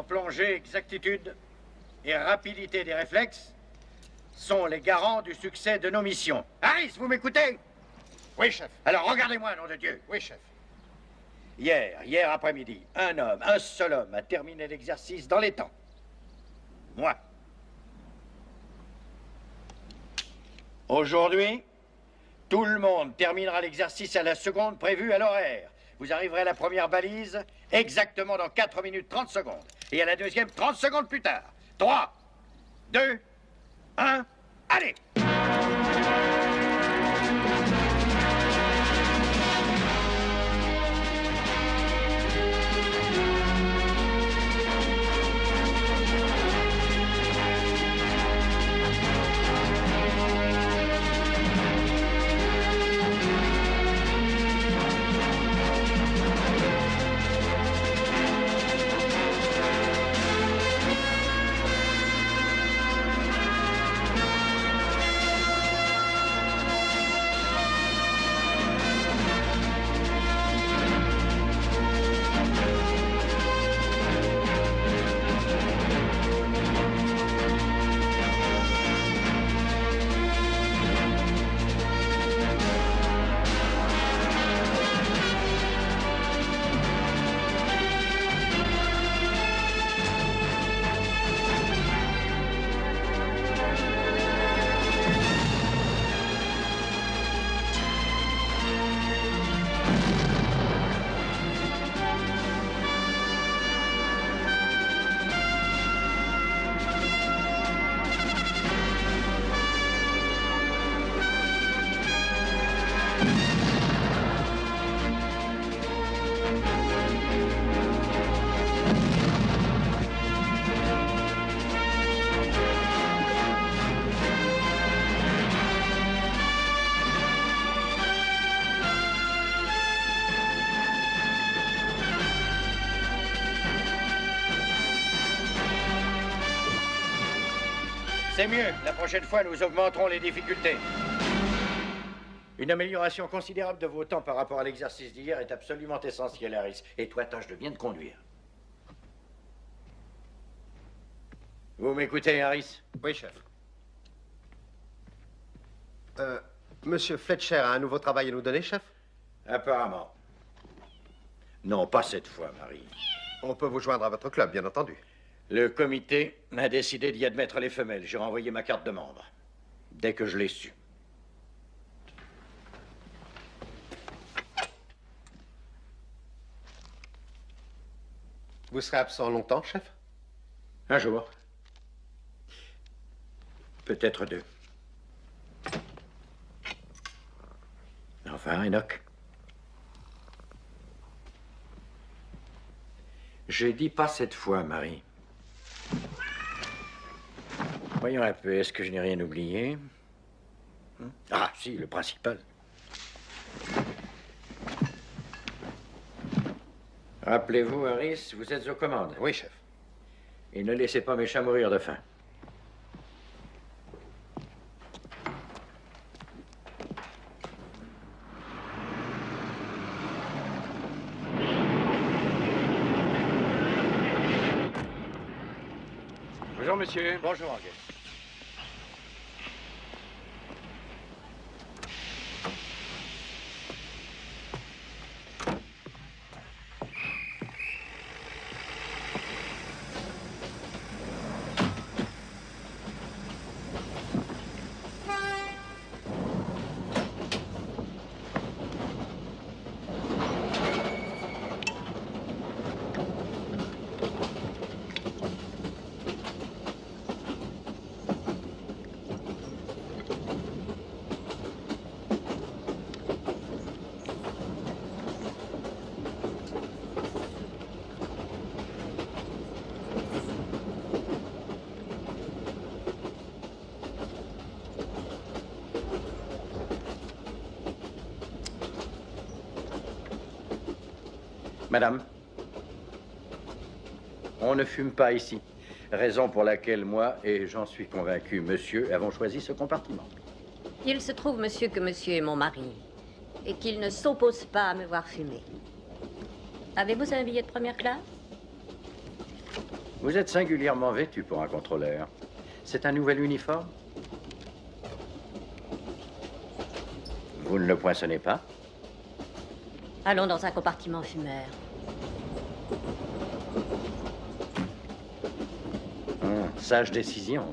en plongée, exactitude et rapidité des réflexes sont les garants du succès de nos missions. Harris, vous m'écoutez? Oui, chef. Alors regardez-moi, nom de Dieu. Oui, chef. Hier après-midi, un seul homme a terminé l'exercice dans les temps. Moi. Aujourd'hui, tout le monde terminera l'exercice à la seconde prévue à l'horaire. Vous arriverez à la première balise exactement dans 4 minutes 30 secondes. Et à la deuxième, 30 secondes plus tard. 3, 2, 1, allez! C'est mieux. La prochaine fois, nous augmenterons les difficultés. Une amélioration considérable de vos temps par rapport à l'exercice d'hier est absolument essentielle, Harris. Et toi, tâche de bien te conduire. Vous m'écoutez, Harris? Oui, chef. Monsieur Fletcher a un nouveau travail à nous donner, chef? Apparemment. Non, pas cette fois, Marie. On peut vous joindre à votre club, bien entendu. Le comité a décidé d'y admettre les femelles. J'ai renvoyé ma carte de membre. Dès que je l'ai su. Vous serez absent longtemps, chef? Un jour. Peut-être 2. Enfin, Enoch. J'ai dit pas cette fois, Marie. Voyons un peu, est-ce que je n'ai rien oublié? Ah, si, le principal. Rappelez-vous, Harris, vous êtes aux commandes. Oui, chef. Et ne laissez pas mes chats mourir de faim. Bonjour, monsieur. Bonjour, Angus. Madame, on ne fume pas ici. Raison pour laquelle moi, et j'en suis convaincu, monsieur, avons choisi ce compartiment. Il se trouve, monsieur, que monsieur est mon mari et qu'il ne s'oppose pas à me voir fumer. Avez-vous un billet de première classe? Vous êtes singulièrement vêtu pour un contrôleur. C'est un nouvel uniforme? Vous ne le poinçonnez pas? Allons dans un compartiment fumeur. Sage décision.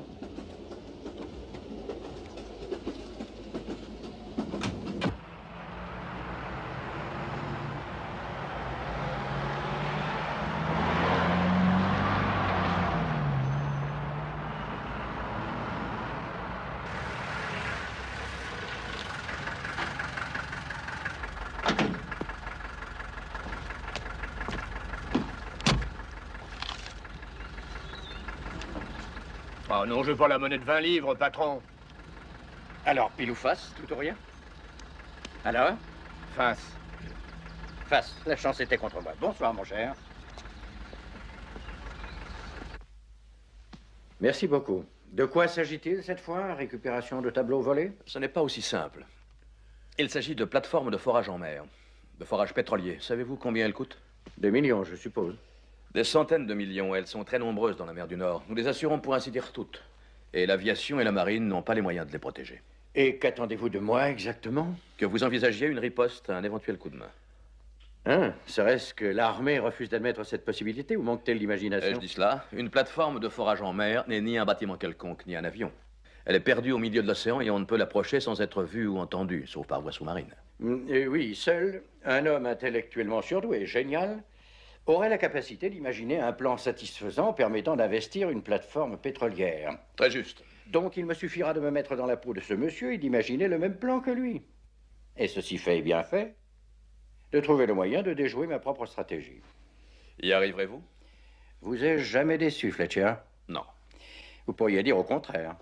Oh non, je veux pas la monnaie de 20 livres, patron. Alors, pile ou face, tout ou rien? Alors? Face. Face. La chance était contre moi. Bonsoir, mon cher. Merci beaucoup. De quoi s'agit-il cette fois? Récupération de tableaux volés? Ce n'est pas aussi simple. Il s'agit de plateformes de forage en mer, de forage pétrolier. Savez-vous combien elles coûtent? Des millions, je suppose. Des centaines de millions. Elles sont très nombreuses dans la mer du Nord. Nous les assurons pour ainsi dire toutes. Et l'aviation et la marine n'ont pas les moyens de les protéger. Et qu'attendez-vous de moi exactement? Que vous envisagiez une riposte à un éventuel coup de main. Hein? Serait-ce que l'armée refuse d'admettre cette possibilité ou manque-t-elle d'imagination? Je dis cela. Une plateforme de forage en mer n'est ni un bâtiment quelconque, ni un avion. Elle est perdue au milieu de l'océan et on ne peut l'approcher sans être vu ou entendu, sauf par voie sous-marine. Oui, seul un homme intellectuellement surdoué, génial, aurait la capacité d'imaginer un plan satisfaisant permettant d'investir une plateforme pétrolière. Très juste. Donc il me suffira de me mettre dans la peau de ce monsieur et d'imaginer le même plan que lui. Et ceci fait et bien fait, de trouver le moyen de déjouer ma propre stratégie. Y arriverez-vous? Vous ai-je jamais déçu, Fletcher? Non. Vous pourriez dire au contraire.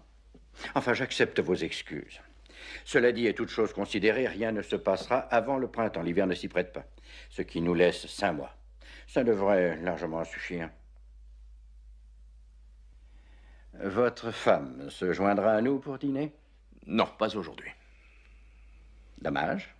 Enfin, j'accepte vos excuses. Cela dit, et toute chose considérée, rien ne se passera avant le printemps. L'hiver ne s'y prête pas. Ce qui nous laisse 5 mois. Ça devrait largement suffire. Votre femme se joindra à nous pour dîner? Non, pas aujourd'hui. Dommage.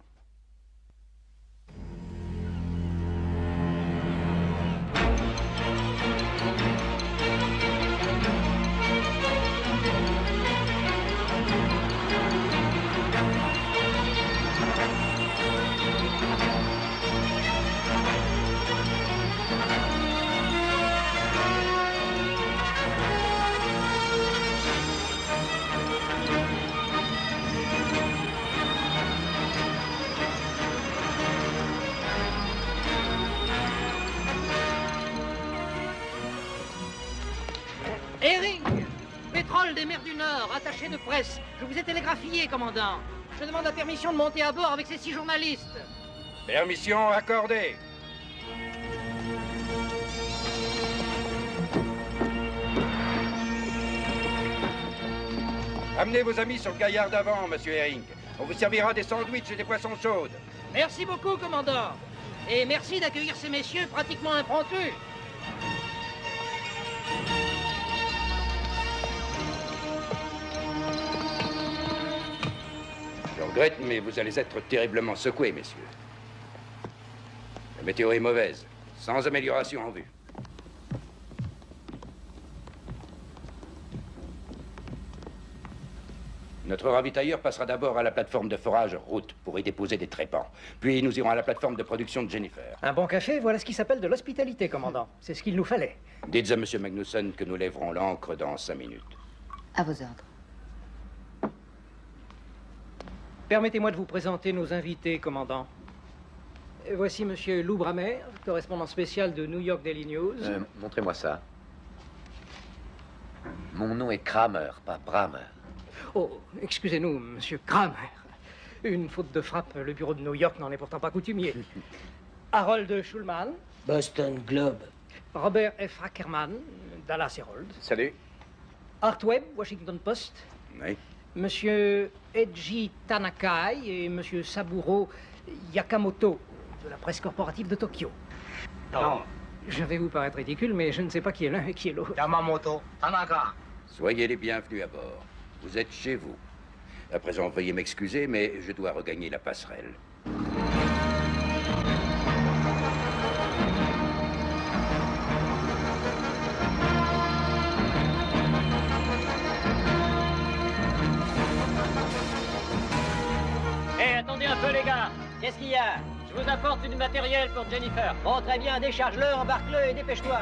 Herring, pétrole des mers du Nord, attaché de presse. Je vous ai télégraphié, commandant. Je demande la permission de monter à bord avec ces 6 journalistes. Permission accordée. Amenez vos amis sur le gaillard d'avant, monsieur Herring. On vous servira des sandwichs et des poissons chaudes. Merci beaucoup, commandant. Et merci d'accueillir ces messieurs pratiquement impromptus. Je regrette, mais vous allez être terriblement secoués, messieurs. La météo est mauvaise, sans amélioration en vue. Notre ravitailleur passera d'abord à la plateforme de forage route pour y déposer des trépans. Puis nous irons à la plateforme de production de Jennifer. Un bon café, voilà ce qui s'appelle de l'hospitalité, commandant. C'est ce qu'il nous fallait. Dites à monsieur Magnussen que nous lèverons l'ancre dans 5 minutes. À vos ordres. Permettez-moi de vous présenter nos invités, commandant. Voici monsieur Lou Bramer, correspondant spécial de New York Daily News. Montrez-moi ça. Mon nom est Kramer, pas Bramer. Oh, excusez-nous, monsieur Kramer. Une faute de frappe, le bureau de New York n'en est pourtant pas coutumier. Harold Schulman. Boston Globe. Robert F. Ackerman, Dallas Herald. Salut. Art Webb, Washington Post. Oui. Monsieur Eiji Tanakai et monsieur Saburo Yakamoto, de la presse corporative de Tokyo. Non. Je vais vous paraître ridicule, mais je ne sais pas qui est l'un et qui est l'autre. Yamamoto. Tanaka. Soyez les bienvenus à bord. Vous êtes chez vous. À présent, veuillez m'excuser, mais je dois regagner la passerelle. j'apporte du matériel pour Jennifer. Bon, très bien, décharge-le, embarque-le et dépêche-toi.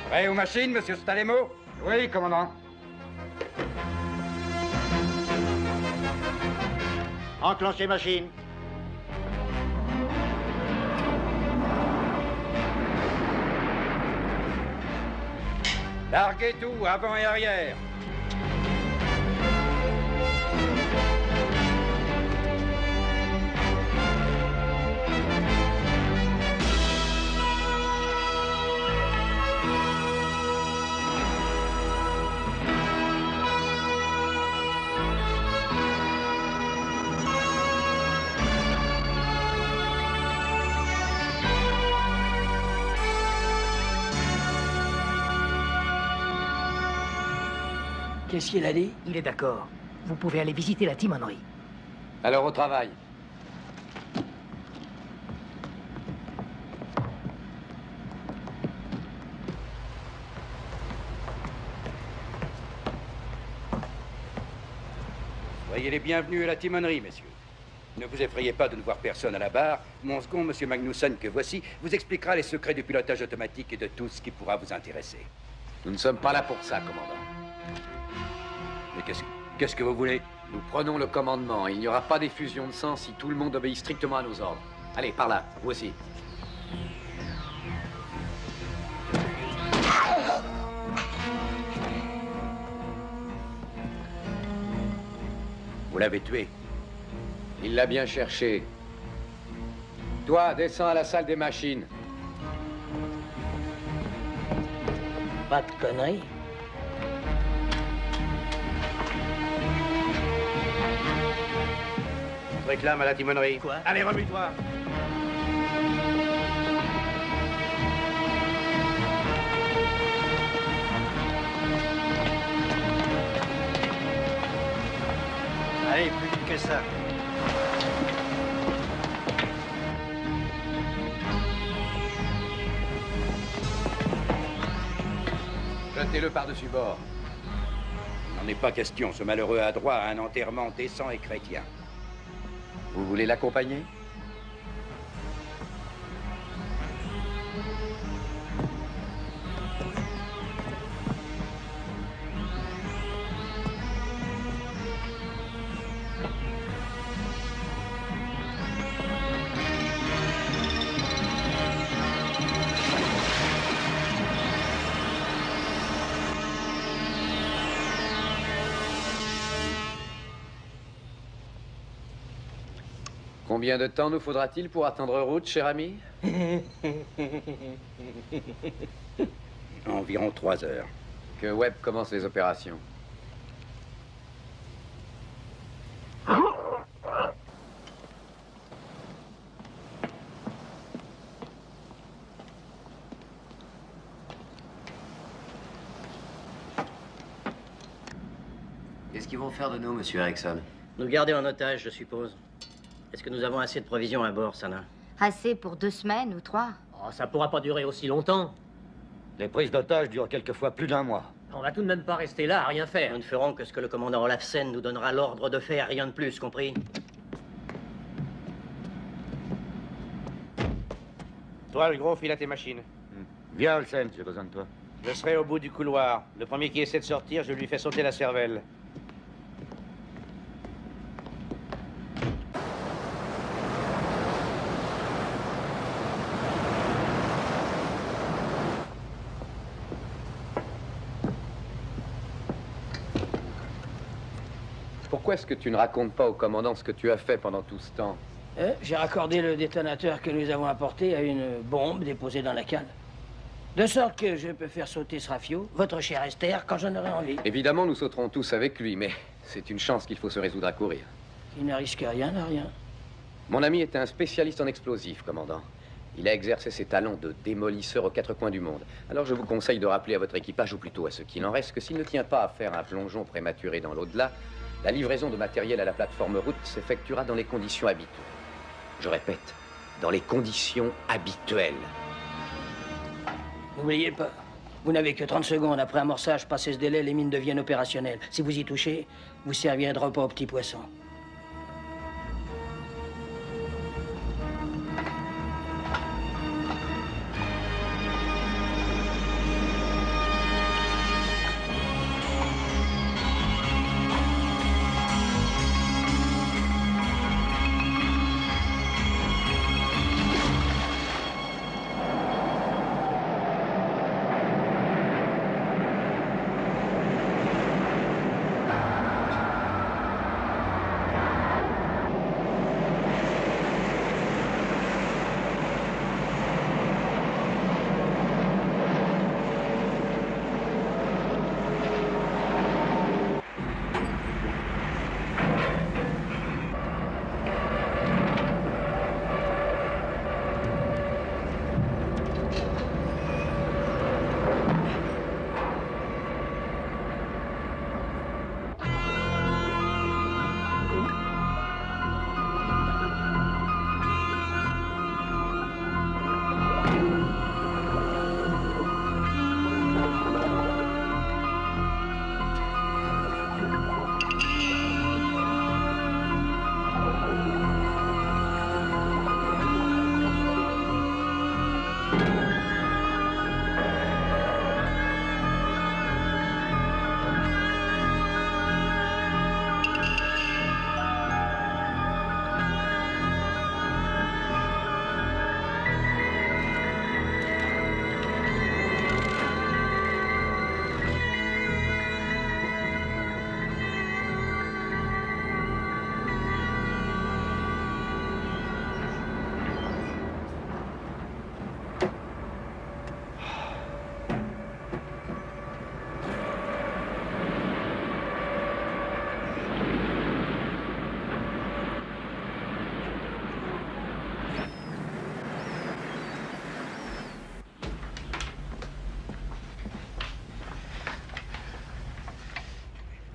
Prêt aux machines, monsieur Stalemo? Oui, commandant. Enclenchez machine. Larguez tout, avant et arrière. Qu'est-ce qu'il a dit? Il est d'accord. Vous pouvez aller visiter la timonerie. Alors au travail. Soyez les bienvenus à la timonerie, messieurs. Ne vous effrayez pas de ne voir personne à la barre. Mon second, monsieur Magnussen, que voici, vous expliquera les secrets du pilotage automatique et de tout ce qui pourra vous intéresser. Nous ne sommes pas là pour ça, commandant. Mais qu'est-ce que vous voulez? Nous prenons le commandement. Il n'y aura pas d'effusion de sang si tout le monde obéit strictement à nos ordres. Allez, par là, vous aussi. Vous l'avez tué. Il l'a bien cherché. Toi, descends à la salle des machines. Pas de conneries. On te réclame à la timonerie. Quoi? Allez, remue-toi. Allez, plus vite que ça. Jetez-le par-dessus bord. Il n'en est pas question. Ce malheureux a droit à un enterrement décent et chrétien. Vous voulez l'accompagner? Combien de temps nous faudra-t-il pour atteindre route, cher ami? Environ 3 heures. Que Webb commence les opérations. Qu'est-ce qu'ils vont faire de nous, monsieur Erickson? Nous garder en otage, je suppose. Est-ce que nous avons assez de provisions à bord, Sana? Assez pour 2 semaines ou 3. Oh, ça pourra pas durer aussi longtemps. Les prises d'otages durent quelquefois plus d'un mois. On va tout de même pas rester là à rien faire. Nous ne ferons que ce que le commandant Olafsen nous donnera l'ordre de faire, rien de plus, compris? Toi, le gros, file à tes machines. Viens, Olsen, j'ai besoin de toi. Je serai au bout du couloir. Le premier qui essaie de sortir, je lui fais sauter la cervelle. Pourquoi est-ce que tu ne racontes pas au commandant ce que tu as fait pendant tout ce temps? J'ai raccordé le détonateur que nous avons apporté à une bombe déposée dans la cale. De sorte que je peux faire sauter ce rafio, votre cher Esther, quand j'en aurai envie. Évidemment, nous sauterons tous avec lui, mais c'est une chance qu'il faut se résoudre à courir. Qui ne risque rien n'a rien. Mon ami était un spécialiste en explosifs, commandant. Il a exercé ses talents de démolisseur aux 4 coins du monde. Alors je vous conseille de rappeler à votre équipage, ou plutôt à ce qu'il en reste, que s'il ne tient pas à faire un plongeon prématuré dans l'au-delà, la livraison de matériel à la plateforme route s'effectuera dans les conditions habituelles. Je répète, dans les conditions habituelles. N'oubliez pas, vous n'avez que 30 secondes. Après amorçage, passé ce délai, les mines deviennent opérationnelles. Si vous y touchez, vous servirez de repas aux petits poissons.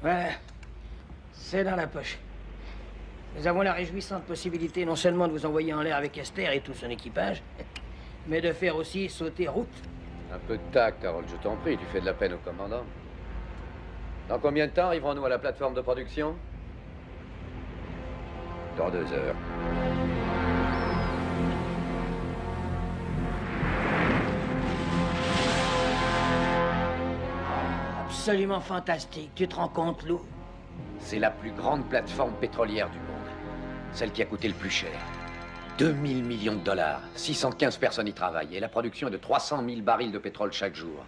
Voilà, c'est dans la poche. Nous avons la réjouissante possibilité non seulement de vous envoyer en l'air avec Esther et tout son équipage, mais de faire aussi sauter route. Un peu de tact, Harold, je t'en prie, tu fais de la peine au commandant. Dans combien de temps arriverons-nous à la plateforme de production? Dans 2 heures. Absolument fantastique, tu te rends compte, Lou? C'est la plus grande plateforme pétrolière du monde. Celle qui a coûté le plus cher. 2000 millions de dollars. 615 personnes y travaillent. Et la production est de 300 000 barils de pétrole chaque jour.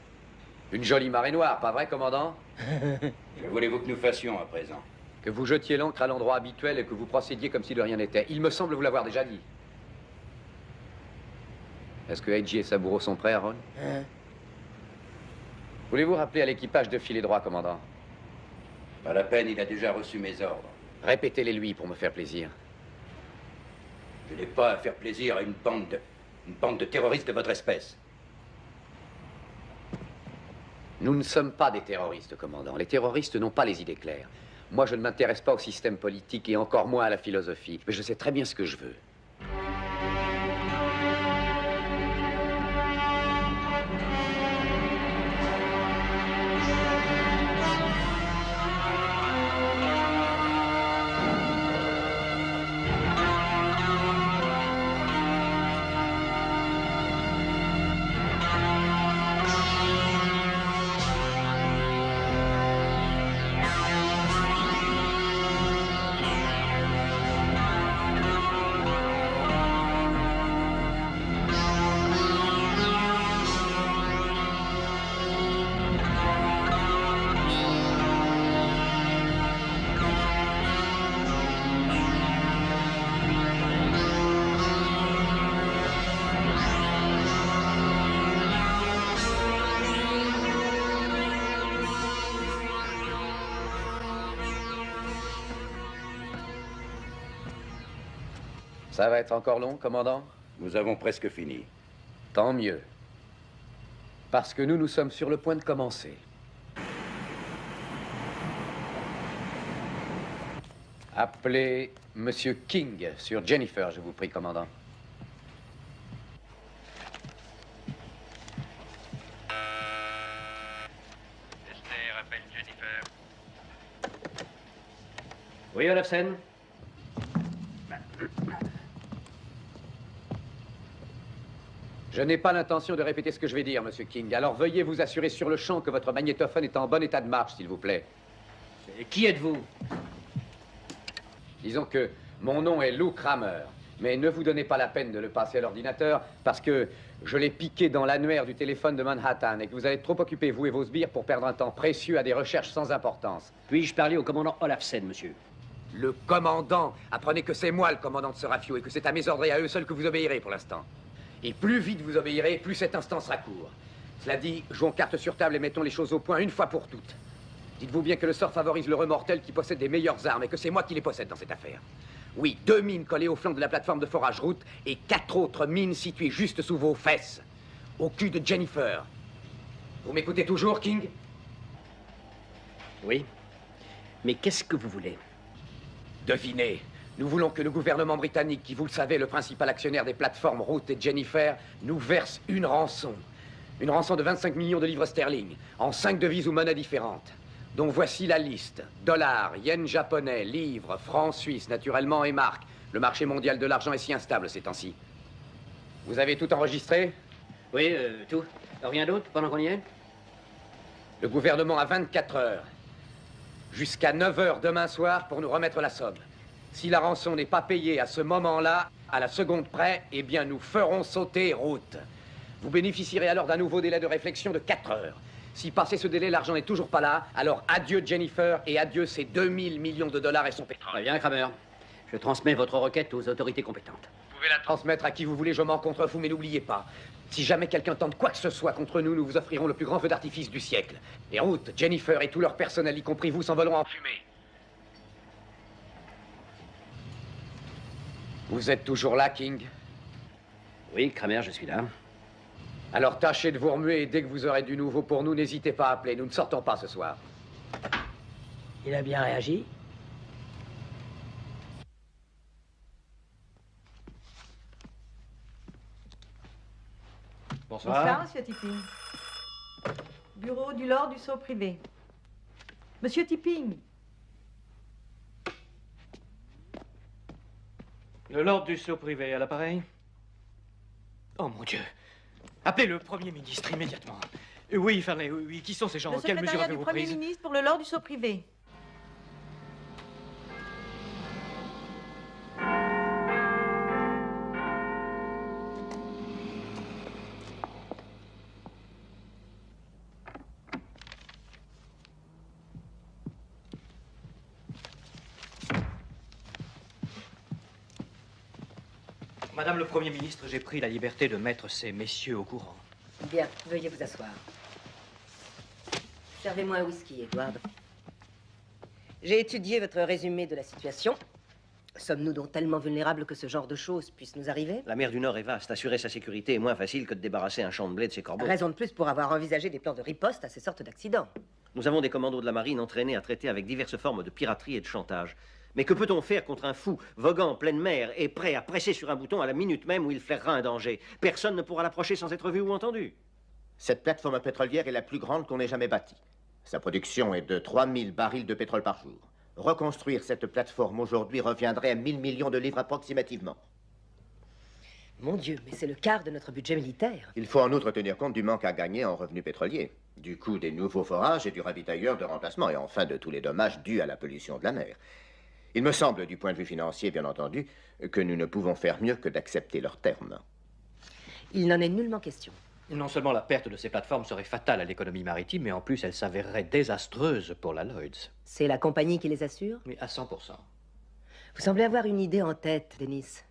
Une jolie marée noire, pas vrai, commandant? Que voulez-vous que nous fassions à présent? Que vous jetiez l'ancre à l'endroit habituel et que vous procédiez comme si de rien n'était. Il me semble vous l'avoir déjà dit. Est-ce que H.J. et Saburo sont prêts, Aaron? Hein? Voulez-vous rappeler à l'équipage de filer droit, commandant? Pas la peine, il a déjà reçu mes ordres. Répétez-les lui pour me faire plaisir. Je n'ai pas à faire plaisir à une bande de terroristes de votre espèce. Nous ne sommes pas des terroristes, commandant. Les terroristes n'ont pas les idées claires. Moi, je ne m'intéresse pas au système politique et encore moins à la philosophie. Mais je sais très bien ce que je veux. Ça va être encore long, commandant? Nous avons presque fini. Tant mieux. Parce que nous sommes sur le point de commencer. Appelez Monsieur King sur Jennifer, je vous prie, commandant. Oui, Olafsen. Je n'ai pas l'intention de répéter ce que je vais dire, Monsieur King. Alors veuillez vous assurer sur le champ que votre magnétophone est en bon état de marche, s'il vous plaît. Et qui êtes-vous? Disons que mon nom est Lou Kramer. Mais ne vous donnez pas la peine de le passer à l'ordinateur parce que je l'ai piqué dans l'annuaire du téléphone de Manhattan et que vous allez trop occupé, vous et vos sbires, pour perdre un temps précieux à des recherches sans importance. Puis-je parler au commandant Olafsen, monsieur? Le commandant? Apprenez que c'est moi le commandant de ce rafio et que c'est à mes ordres et à eux seuls que vous obéirez pour l'instant. Et plus vite vous obéirez, plus cet instant sera court. Cela dit, jouons carte sur table et mettons les choses au point une fois pour toutes. Dites-vous bien que le sort favorise l'heureux mortel qui possède des meilleures armes et que c'est moi qui les possède dans cette affaire. Oui, 2 mines collées au flanc de la plateforme de forage route et 4 autres mines situées juste sous vos fesses, au cul de Jennifer. Vous m'écoutez toujours, King? Oui. Mais qu'est-ce que vous voulez? Devinez. Nous voulons que le gouvernement britannique, qui, vous le savez, est le principal actionnaire des plateformes Route et Jennifer, nous verse une rançon. Une rançon de 25 millions de livres sterling, en 5 devises ou monnaies différentes. Donc voici la liste. Dollars, yens japonais, livres, francs suisses, naturellement, et marques. Le marché mondial de l'argent est si instable ces temps-ci. Vous avez tout enregistré? Oui, tout. Rien d'autre pendant qu'on y est? Le gouvernement a 24 heures. Jusqu'à 9 heures demain soir pour nous remettre la somme. Si la rançon n'est pas payée à ce moment-là, à la seconde près, eh bien nous ferons sauter Route. Vous bénéficierez alors d'un nouveau délai de réflexion de 4 heures. Si passé ce délai, l'argent n'est toujours pas là, alors adieu Jennifer et adieu ces 2000 millions de dollars et son pétrole. Très bien, Kramer. Je transmets votre requête aux autorités compétentes. Vous pouvez la transmettre à qui vous voulez, je m'en contrefous, mais n'oubliez pas, si jamais quelqu'un tente quoi que ce soit contre nous, nous vous offrirons le plus grand feu d'artifice du siècle. Et Ruth, Jennifer et tout leur personnel, y compris vous, s'envoleront en fumée. Vous êtes toujours là, King? Oui, Kramer, je suis là. Alors tâchez de vous remuer et dès que vous aurez du nouveau pour nous, n'hésitez pas à appeler. Nous ne sortons pas ce soir. Il a bien réagi. Bonsoir. Bonsoir, Monsieur Tipping. Bureau du Lord du Sceau privé. Monsieur Tipping. Le Lord du Sceau privé à l'appareil? Oh mon Dieu! Appelez le Premier ministre immédiatement. Oui, Farley, oui. Qui sont ces gens? Le Quelles mesures secrétariat du avez-vous Premier prises? ministre pour le Lord du Sceau privé. Madame le Premier ministre, j'ai pris la liberté de mettre ces messieurs au courant. Bien, veuillez vous asseoir. Servez-moi un whisky, Edward. J'ai étudié votre résumé de la situation. Sommes-nous donc tellement vulnérables que ce genre de choses puisse nous arriver? La mer du Nord est vaste. Assurer sa sécurité est moins facile que de débarrasser un champ de blé de ses corbeaux. Raison de plus pour avoir envisagé des plans de riposte à ces sortes d'accidents. Nous avons des commandos de la marine entraînés à traiter avec diverses formes de piraterie et de chantage. Mais que peut-on faire contre un fou, voguant en pleine mer et prêt à presser sur un bouton à la minute même où il flairera un danger? Personne ne pourra l'approcher sans être vu ou entendu. Cette plateforme pétrolière est la plus grande qu'on ait jamais bâtie. Sa production est de 3000 barils de pétrole par jour. Reconstruire cette plateforme aujourd'hui reviendrait à 1000 millions de livres approximativement. Mon Dieu, mais c'est le quart de notre budget militaire. Il faut en outre tenir compte du manque à gagner en revenus pétroliers, du coût des nouveaux forages et du ravitailleur de remplacement, et enfin de tous les dommages dus à la pollution de la mer. Il me semble, du point de vue financier, bien entendu, que nous ne pouvons faire mieux que d'accepter leurs termes. Il n'en est nullement question. Non seulement la perte de ces plateformes serait fatale à l'économie maritime, mais en plus elle s'avérerait désastreuse pour la Lloyds. C'est la compagnie qui les assure? Mais à 100%. Vous semblez avoir une idée en tête, Dennis.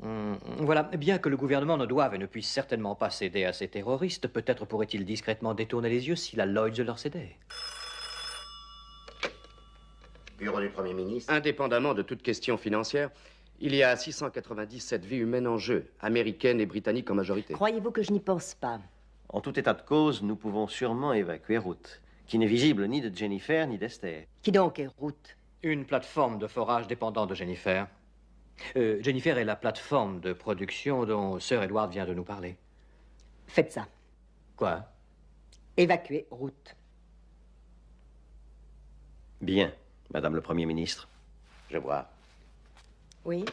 Voilà, bien que le gouvernement ne doive et ne puisse certainement pas céder à ces terroristes, peut-être pourrait-il discrètement détourner les yeux si la Lloyds leur cédait. Bureau du Premier ministre. Indépendamment de toute question financière, il y a 697 vies humaines en jeu, américaines et britanniques en majorité. Croyez-vous que je n'y pense pas? En tout état de cause, nous pouvons sûrement évacuer Ruth, qui n'est visible ni de Jennifer ni d'Esther. Qui donc est Ruth? Une plateforme de forage dépendant de Jennifer. Jennifer est la plateforme de production dont Sir Edward vient de nous parler. Faites ça. Quoi? Évacuez Ruth. Bien, Madame le Premier ministre. Je vois. Oui?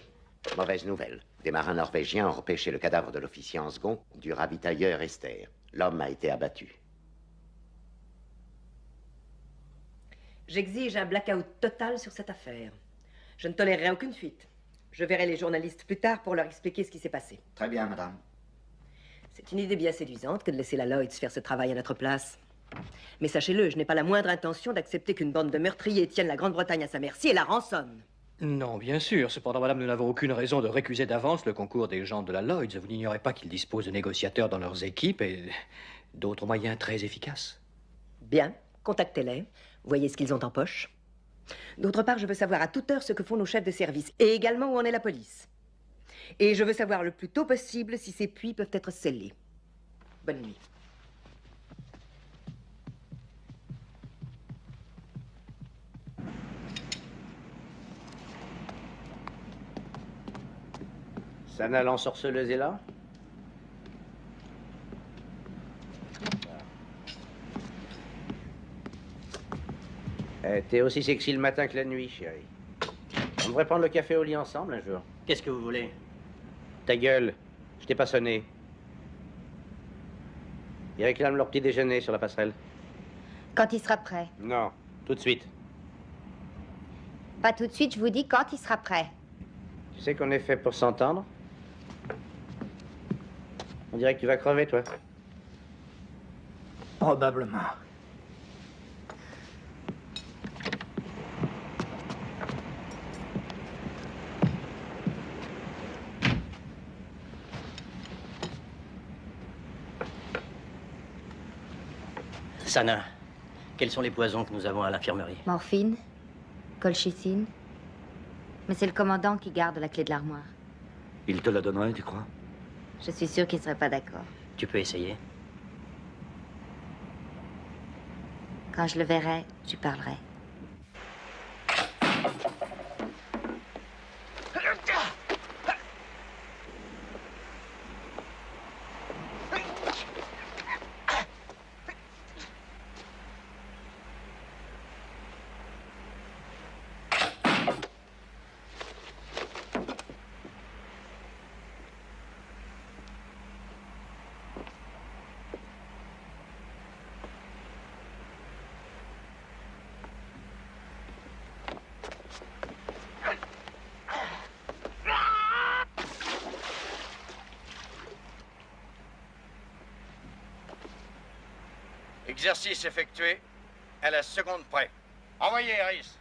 Mauvaise nouvelle. Des marins norvégiens ont repêché le cadavre de l'officier en second du ravitailleur Esther. L'homme a été abattu. J'exige un blackout total sur cette affaire. Je ne tolérerai aucune fuite. Je verrai les journalistes plus tard pour leur expliquer ce qui s'est passé. Très bien, madame. C'est une idée bien séduisante que de laisser la Lloyds faire ce travail à notre place. Mais sachez-le, je n'ai pas la moindre intention d'accepter qu'une bande de meurtriers tienne la Grande-Bretagne à sa merci et la rançonne. Non, bien sûr. Cependant, madame, nous n'avons aucune raison de récuser d'avance le concours des gens de la Lloyds. Vous n'ignorez pas qu'ils disposent de négociateurs dans leurs équipes et d'autres moyens très efficaces. Bien, contactez-les. Voyez ce qu'ils ont en poche. D'autre part, je veux savoir à toute heure ce que font nos chefs de service et également où en est la police. Et je veux savoir le plus tôt possible si ces puits peuvent être scellés. Bonne nuit. Sana l'ensorceleuse est là? T'es aussi sexy le matin que la nuit, chérie. On devrait prendre le café au lit ensemble un jour. Qu'est-ce que vous voulez? Ta gueule, je t'ai pas sonné. Ils réclament leur petit déjeuner sur la passerelle. Quand il sera prêt. Non, tout de suite. Pas tout de suite, je vous dis quand il sera prêt. Tu sais qu'on est fait pour s'entendre? On dirait que tu vas crever, toi. Probablement. Sana, quels sont les poisons que nous avons à l'infirmerie? Morphine, colchicine. Mais c'est le commandant qui garde la clé de l'armoire. Il te la donnerait, tu crois? Je suis sûre qu'il ne serait pas d'accord. Tu peux essayer. Quand je le verrai, je parlerai. Exercice effectué à la seconde près. Envoyez, Harris.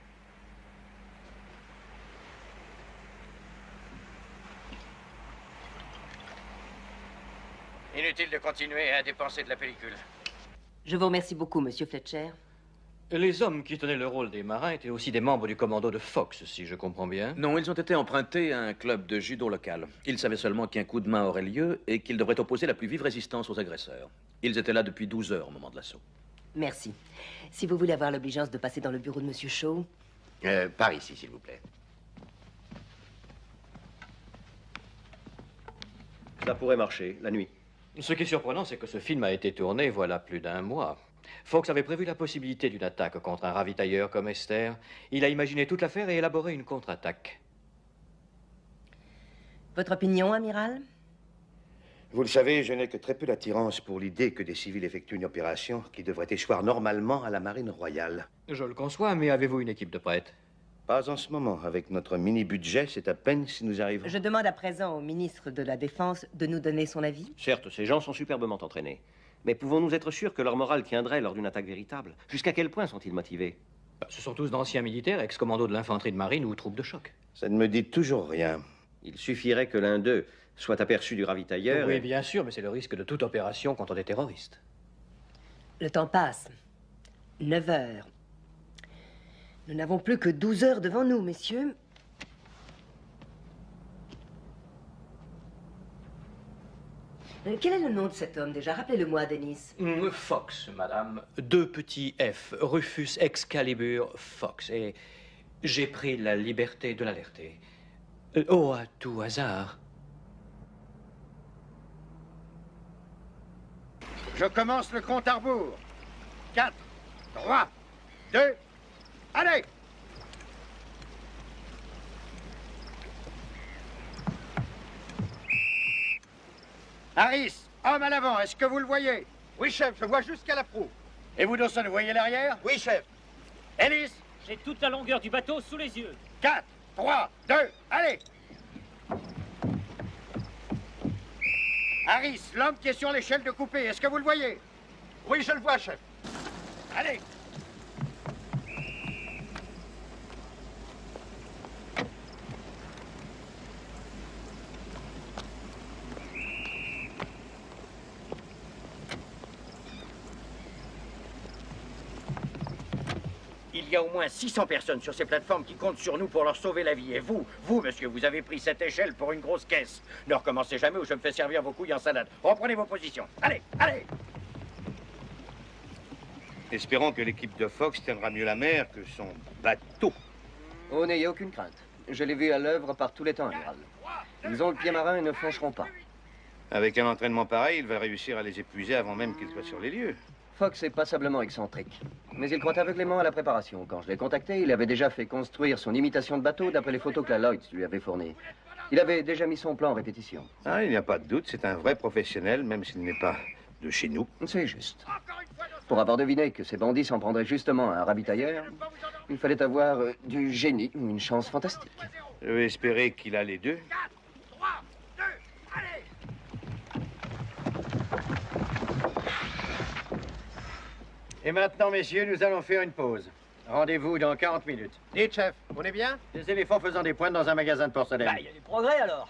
Inutile de continuer à dépenser de la pellicule. Je vous remercie beaucoup, monsieur Fletcher. Les hommes qui tenaient le rôle des marins étaient aussi des membres du commando de Fox, si je comprends bien. Non, ils ont été empruntés à un club de judo local. Ils savaient seulement qu'un coup de main aurait lieu et qu'ils devraient opposer la plus vive résistance aux agresseurs. Ils étaient là depuis 12 heures au moment de l'assaut. Merci. Si vous voulez avoir l'obligeance de passer dans le bureau de monsieur Shaw... Par ici, s'il vous plaît. Ça pourrait marcher, la nuit. Ce qui est surprenant, c'est que ce film a été tourné voilà plus d'un mois. Fox avait prévu la possibilité d'une attaque contre un ravitailleur comme Esther. Il a imaginé toute l'affaire et élaboré une contre-attaque. Votre opinion, amiral? Vous le savez, je n'ai que très peu d'attirance pour l'idée que des civils effectuent une opération qui devrait échoir normalement à la marine royale. Je le conçois, mais avez-vous une équipe de prêtres? Pas en ce moment. Avec notre mini-budget, c'est à peine si nous arrivons. Je demande à présent au ministre de la Défense de nous donner son avis. Certes, ces gens sont superbement entraînés. Mais pouvons-nous être sûrs que leur morale tiendrait lors d'une attaque véritable? Jusqu'à quel point sont-ils motivés? Ce sont tous d'anciens militaires, ex-commandos de l'infanterie de marine ou troupes de choc. Ça ne me dit toujours rien. Il suffirait que l'un d'eux soit aperçu du ravitailleur. Oui, bien sûr, mais c'est le risque de toute opération contre des terroristes. Le temps passe. 9 heures. Nous n'avons plus que 12 heures devant nous, messieurs. Quel est le nom de cet homme, déjà? Rappelez-le-moi, Denis. Fox, madame. 2 petits F. Rufus Excalibur Fox. Et j'ai pris la liberté de l'alerter. À tout hasard. Je commence le compte à rebours. 4, 3, 2, allez! Harris, homme à l'avant, est-ce que vous le voyez? Oui, chef, je vois jusqu'à la proue. Et vous, Dawson, vous voyez l'arrière? Oui, chef. Ellis? J'ai toute la longueur du bateau sous les yeux. 4, 3, 2, allez! Harris, l'homme qui est sur l'échelle de coupée, est-ce que vous le voyez? Oui, je le vois, chef. Allez! Il y a au moins 600 personnes sur ces plateformes qui comptent sur nous pour leur sauver la vie. Et vous, monsieur, vous avez pris cette échelle pour une grosse caisse. Ne recommencez jamais ou je me fais servir vos couilles en salade. Reprenez vos positions. Allez, allez! Espérons que l'équipe de Fox tiendra mieux la mer que son bateau. Oh, n'ayez aucune crainte. Je l'ai vu à l'œuvre par tous les temps, amiral. Ils ont le pied marin et ne flancheront pas. Avec un entraînement pareil, il va réussir à les épuiser avant même qu'ils soient sur les lieux. Fox est passablement excentrique. Mais il croit aveuglément à la préparation. Quand je l'ai contacté, il avait déjà fait construire son imitation de bateau d'après les photos que la Lloyds lui avait fournies. Il avait déjà mis son plan en répétition. Ah, il n'y a pas de doute, c'est un vrai professionnel, même s'il n'est pas de chez nous. C'est juste. Pour avoir deviné que ces bandits s'en prendraient justement à un ravitailleur, il fallait avoir du génie, une chance fantastique. Je vais espérer qu'il a les deux. Et maintenant, messieurs, nous allons faire une pause. Rendez-vous dans 40 minutes. Dites, chef, on est bien? Des éléphants faisant des pointes dans un magasin de porcelaine. Bah, il y a du progrès, alors.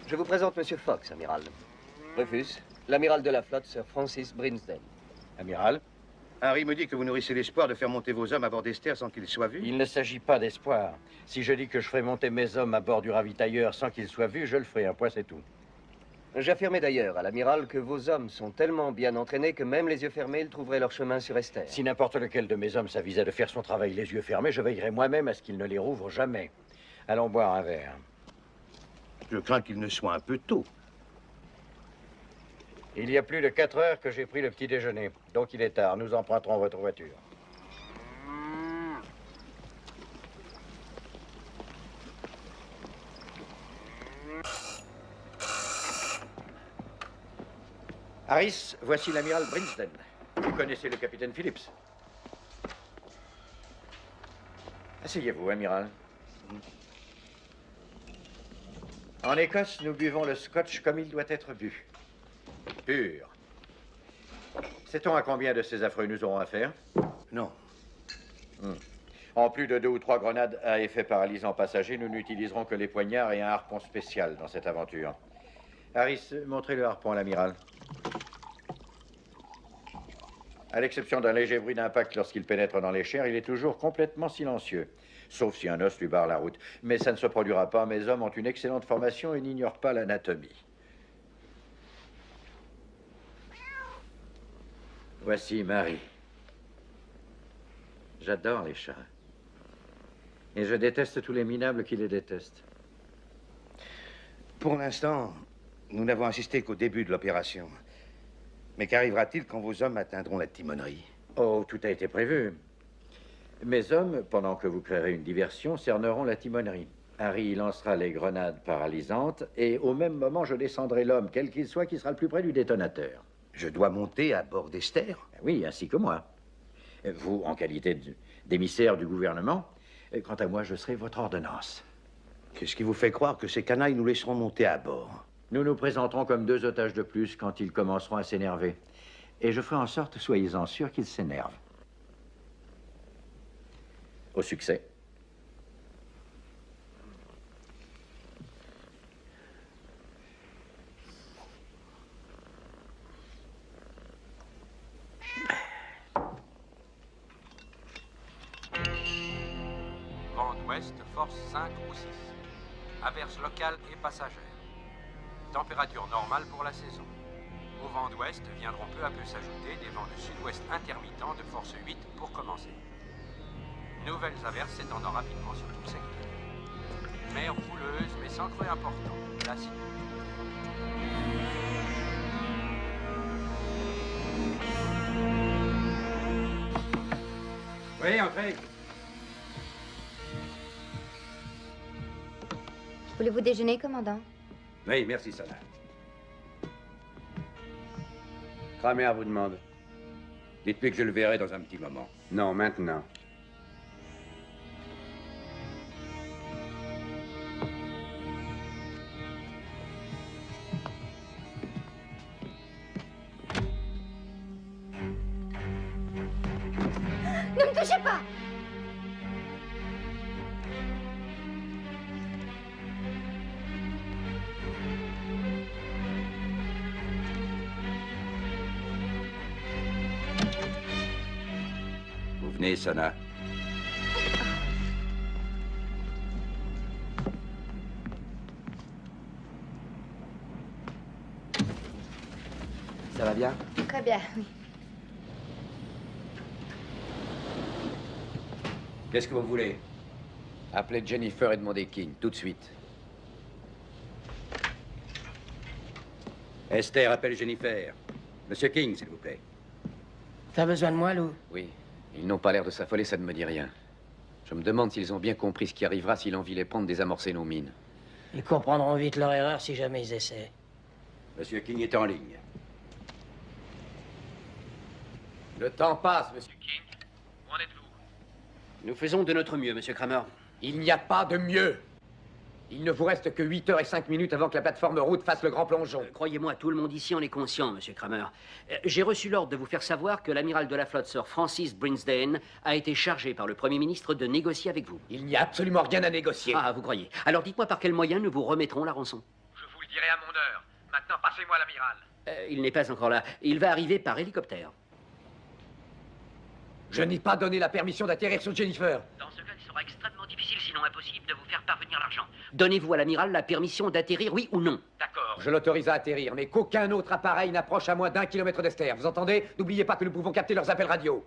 Je vous présente Monsieur Fox, amiral. Rufus, l'amiral de la flotte, Sir Francis Brinsden. Amiral, Harry me dit que vous nourrissez l'espoir de faire monter vos hommes à bord d'Esther sans qu'ils soient vus. Il ne s'agit pas d'espoir. Si je dis que je ferai monter mes hommes à bord du ravitailleur sans qu'ils soient vus, je le ferai. Un point, c'est tout. J'affirmais d'ailleurs à l'amiral que vos hommes sont tellement bien entraînés que même les yeux fermés, ils trouveraient leur chemin sur Esther. Si n'importe lequel de mes hommes s'avisait de faire son travail les yeux fermés, je veillerai moi-même à ce qu'il ne les rouvre jamais. Allons boire un verre. Je crains qu'il ne soit un peu tôt. Il y a plus de 4 heures que j'ai pris le petit déjeuner. Donc il est tard. Nous emprunterons votre voiture. Harris, voici l'amiral Brinsden. Vous connaissez le capitaine Phillips. Asseyez-vous, amiral. En Écosse, nous buvons le scotch comme il doit être bu. Pur. Sait-on à combien de ces affreux nous aurons affaire? Non. En plus de 2 ou 3 grenades à effet paralysant passager, nous n'utiliserons que les poignards et un harpon spécial dans cette aventure. Harris, montrez le harpon à l'amiral. À l'exception d'un léger bruit d'impact lorsqu'il pénètre dans les chairs, il est toujours complètement silencieux. Sauf si un os lui barre la route. Mais ça ne se produira pas. Mes hommes ont une excellente formation et n'ignorent pas l'anatomie. Voici Marie. J'adore les chats. Et je déteste tous les minables qui les détestent. Pour l'instant, nous n'avons assisté qu'au début de l'opération. Mais qu'arrivera-t-il quand vos hommes atteindront la timonerie? Oh, tout a été prévu. Mes hommes, pendant que vous créerez une diversion, cerneront la timonerie. Harry lancera les grenades paralysantes et au même moment, je descendrai l'homme, quel qu'il soit, qui sera le plus près du détonateur. Je dois monter à bord d'Esther? Oui, ainsi que moi. Vous, en qualité d'émissaire du gouvernement, quant à moi, je serai votre ordonnance. Qu'est-ce qui vous fait croire que ces canailles nous laisseront monter à bord? Nous nous présenterons comme 2 otages de plus quand ils commenceront à s'énerver. Et je ferai en sorte, soyez-en sûrs, qu'ils s'énervent. Au succès. Vent d'ouest, force 5 ou 6. Averse locale et passagère. Température normale pour la saison. Au vent d'ouest viendront peu à peu s'ajouter des vents de sud-ouest intermittents de force 8 pour commencer. Nouvelles averses s'étendant rapidement sur tout le secteur. Mer bouleuse, mais sans creux important. Classique. Oui, entrez. Voulez-vous déjeuner, commandant? Oui, merci, Sana. Kramer vous demande. Dites-lui que je le verrai dans un petit moment. Non, maintenant. Ne me touchez pas! Vous venez, Sana. Ça va bien? Très bien, oui. Qu'est-ce que vous voulez? Appelez Jennifer et demandez King, tout de suite. Esther, appelle Jennifer. Monsieur King, s'il vous plaît. T'as besoin de moi, Lou? Oui. Ils n'ont pas l'air de s'affoler, ça ne me dit rien. Je me demande s'ils ont bien compris ce qui arrivera si l'envie les prend de désamorcer nos mines. Ils comprendront vite leur erreur si jamais ils essaient. Monsieur King est en ligne. Le temps passe, monsieur King. Où en êtes-vous? Nous faisons de notre mieux, monsieur Kramer. Il n'y a pas de mieux. Il ne vous reste que 8 heures et 5 minutes avant que la plateforme route fasse le grand plongeon. Croyez-moi, tout le monde ici en est conscient, monsieur Kramer. J'ai reçu l'ordre de vous faire savoir que l'amiral de la flotte, Sir Francis Brinsden, a été chargé par le Premier ministre de négocier avec vous. Il n'y a absolument rien à négocier. Ah, vous croyez. Alors dites-moi par quels moyens nous vous remettrons la rançon. Je vous le dirai à mon heure. Maintenant, passez-moi l'amiral. Il n'est pas encore là. Il va arriver par hélicoptère. Je n'ai pas donné la permission d'atterrir sur Jennifer. Dans ce cas, il sera extrêmement difficile, sinon impossible, de vous faire parvenir l'argent. Donnez-vous à l'amiral la permission d'atterrir, oui ou non? D'accord. Je l'autorise à atterrir, mais qu'aucun autre appareil n'approche à moins d'1 kilomètre d'Esther. Vous entendez? N'oubliez pas que nous pouvons capter leurs appels radio.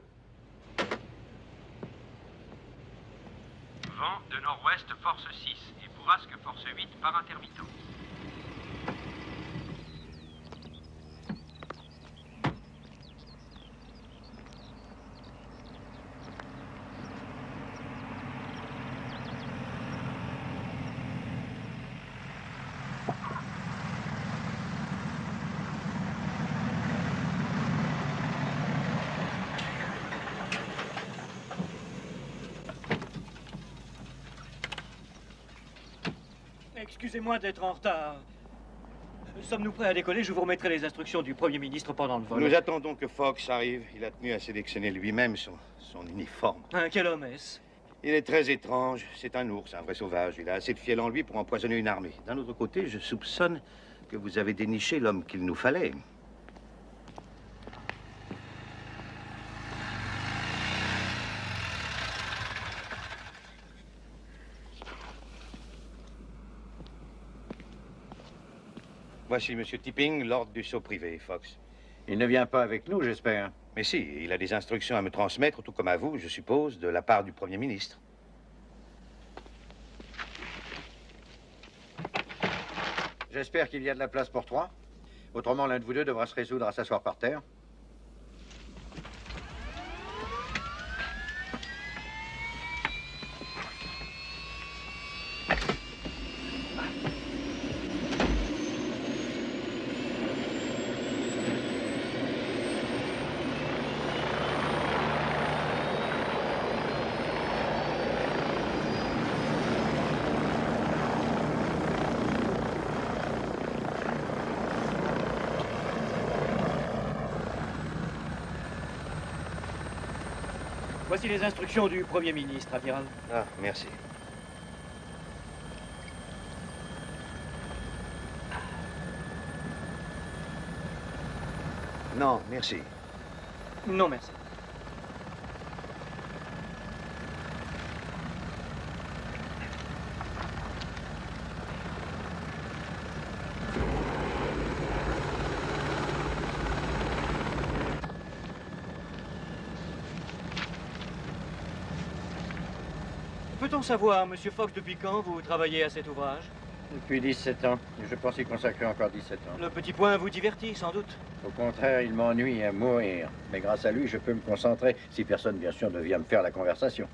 Vent de nord-ouest, force 6 et bourrasque, force 8 par intermittent. Excusez-moi d'être en retard. Sommes-nous prêts à décoller? Je vous remettrai les instructions du Premier ministre pendant le vol. Nous attendons que Fox arrive. Il a tenu à sélectionner lui-même son uniforme. Quel homme est-ce? Il est très étrange. C'est un ours, un vrai sauvage. Il a assez de fiel en lui pour empoisonner une armée. D'un autre côté, je soupçonne que vous avez déniché l'homme qu'il nous fallait. Voici M. Tipping, l'ordre du saut privé, Fox. Il ne vient pas avec nous, j'espère. Mais si, il a des instructions à me transmettre, tout comme à vous, je suppose, de la part du Premier ministre. J'espère qu'il y a de la place pour 3. Autrement, l'un de vous deux devra se résoudre à s'asseoir par terre. Voici les instructions du Premier ministre, amiral. Ah, merci. Non, merci. Non, merci. Peut-on savoir, monsieur Fox, depuis quand vous travaillez à cet ouvrage? Depuis 17 ans. Je pense y consacrer encore 17 ans. Le petit point vous divertit, sans doute. Au contraire, il m'ennuie à mourir. Mais grâce à lui, je peux me concentrer, si personne, bien sûr, ne vient me faire la conversation.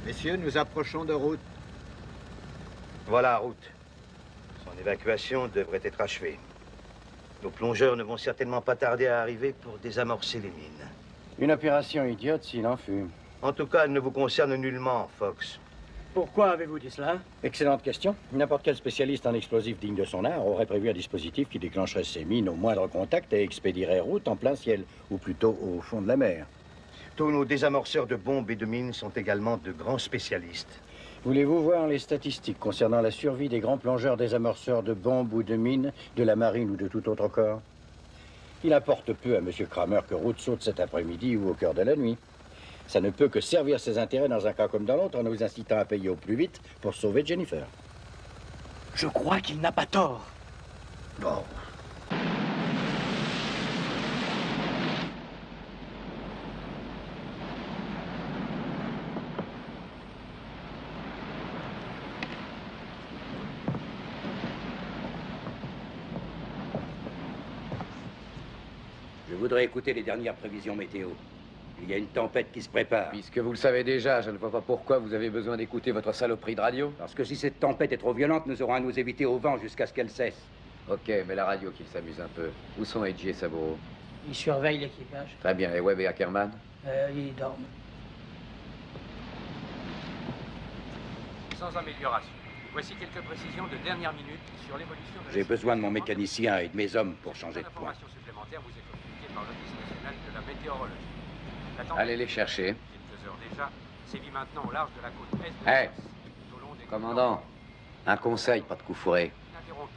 Messieurs, nous approchons de route. Voilà, route. Son évacuation devrait être achevée. Nos plongeurs ne vont certainement pas tarder à arriver pour désamorcer les mines. Une opération idiote s'il en fut. En tout cas, elle ne vous concerne nullement, Fox. Pourquoi avez-vous dit cela? Excellente question. N'importe quel spécialiste en explosifs digne de son art aurait prévu un dispositif qui déclencherait ces mines au moindre contact et expédierait route en plein ciel, ou plutôt au fond de la mer. Tous nos désamorceurs de bombes et de mines sont également de grands spécialistes. Voulez-vous voir les statistiques concernant la survie des grands plongeurs désamorceurs de bombes ou de mines, de la marine ou de tout autre corps? Il importe peu à M. Kramer que route saute cet après-midi ou au cœur de la nuit. Ça ne peut que servir ses intérêts dans un cas comme dans l'autre en nous incitant à payer au plus vite pour sauver Jennifer. Je crois qu'il n'a pas tort. Bon. Je voudrais écouter les dernières prévisions météo. Il y a une tempête qui se prépare. Puisque vous le savez déjà, je ne vois pas pourquoi vous avez besoin d'écouter votre saloperie de radio. Parce que si cette tempête est trop violente, nous aurons à nous éviter au vent jusqu'à ce qu'elle cesse. Ok, mais la radio qu'il s'amuse un peu. Où sont Edgy et Saburo? Ils surveillent l'équipage. Très bien, et Webb et Ackerman? Ils dorment. Sans amélioration. Voici quelques précisions de dernière minute sur l'évolution de la J'ai besoin de mon mécanicien et de mes hommes pour changer de point. L'information supplémentaire vous est communiquée par l'Office national de la météorologie. La tempête, Allez les chercher. quelques heures déjà, sévit maintenant au large de la côte est de Hé, tout au long des commandant, un conseil, pas de coup fourré. ininterrompues.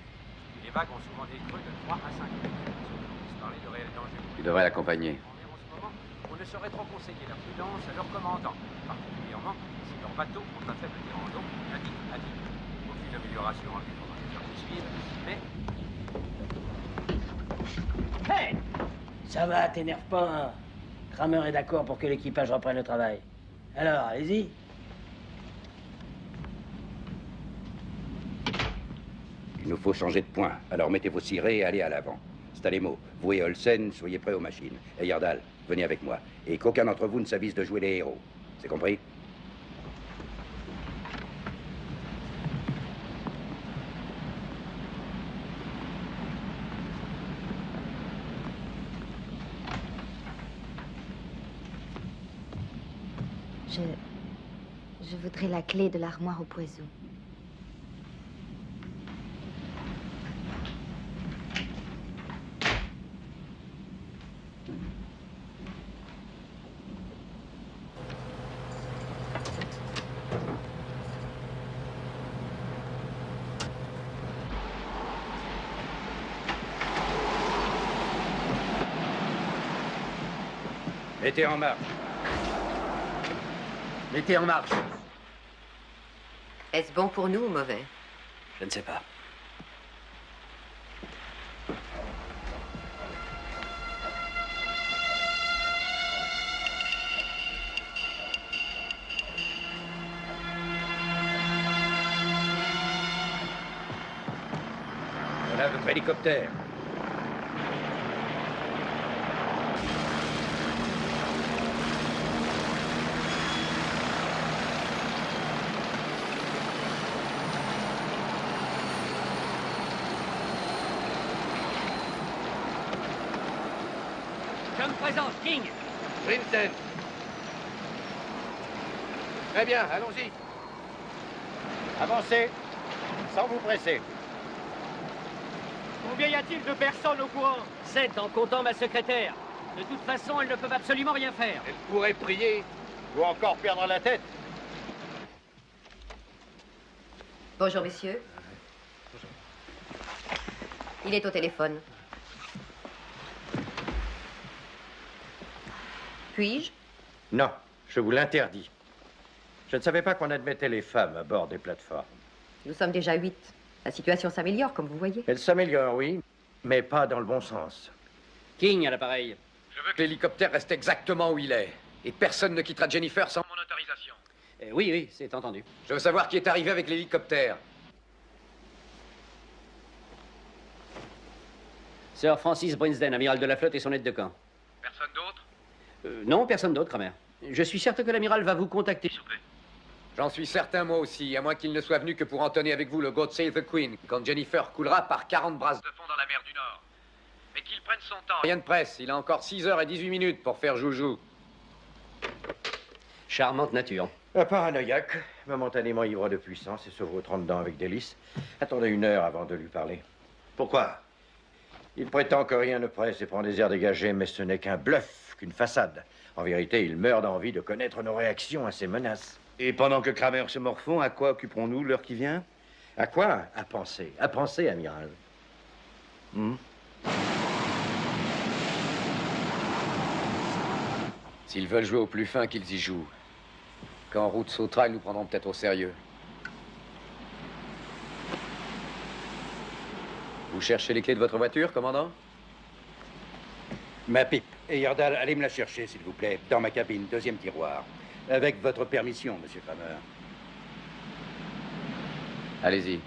Les vagues ont souvent des creux de 3 à 5 mètres. Ceux qui puissent parler de réels dangers. Tu devrais l'accompagner. Mais en ce moment, on ne saurait trop conseiller la prudence à leurs commandants, particulièrement si leurs bateaux ont un faible tirant d'eau, indique. Aucune amélioration en vue pendant les heures qui suivent, mais... Hey! Ça va, t'énerve pas, hein? Kramer est d'accord pour que l'équipage reprenne le travail. Alors, allez-y. Il nous faut changer de point. Alors mettez vos cirés et allez à l'avant. Stalemo, vous et Olsen, soyez prêts aux machines. Et Yardal, venez avec moi. Et qu'aucun d'entre vous ne s'avise de jouer les héros. C'est compris? Je voudrais la clé de l'armoire au poison. Mettez en marche. Mettez en marche. Est-ce bon pour nous ou mauvais? Je ne sais pas. Voilà votre hélicoptère. Je me présente, King. Princeton. Très bien, allons-y. Avancez, sans vous presser. Combien y a-t-il de personnes au courant? 7 en comptant ma secrétaire. De toute façon, elles ne peuvent absolument rien faire. Elle pourrait prier ou encore perdre la tête. Bonjour, messieurs. Il est au téléphone. Puis-je? Non, je vous l'interdis. Je ne savais pas qu'on admettait les femmes à bord des plateformes. Nous sommes déjà 8. La situation s'améliore, comme vous voyez. Elle s'améliore, oui, Mais pas dans le bon sens. King à l'appareil. Je veux que l'hélicoptère reste exactement où il est. Et personne ne quittera Jennifer sans mon autorisation. Oui, oui, c'est entendu. Je veux savoir qui est arrivé avec l'hélicoptère. Sir Francis Brinsden, amiral de la flotte et son aide de camp. Personne d'autre? Non, personne d'autre, Kramer. Je suis certain que l'amiral va vous contacter. J'en suis certain, moi aussi, à moins qu'il ne soit venu que pour entonner avec vous le God Save the Queen, quand Jennifer coulera par 40 brasses de fond dans la mer du Nord. Mais qu'il prenne son temps. Rien de presse, il a encore 6h18 pour faire joujou. Charmante nature. Un paranoïaque, momentanément ivre de puissance et se vautrant dedans avec délice. Attendez 1 heure avant de lui parler. Pourquoi? Il prétend que rien ne presse et prend des airs dégagés, mais ce n'est qu'un bluff, qu'une façade. En vérité, il meurt d'envie de connaître nos réactions à ces menaces. Et pendant que Kramer se morfond, à quoi occuperons-nous l'heure qui vient? À quoi? À penser, amiral. S'ils veulent jouer au plus fin, qu'ils y jouent. Quand Route sautera, ils nous prendront peut-être au sérieux. Vous cherchez les clés de votre voiture, commandant? Ma pipe. Et Yordal, allez me la chercher, s'il vous plaît, dans ma cabine, 2e tiroir. Avec votre permission, monsieur Kramer. Allez-y.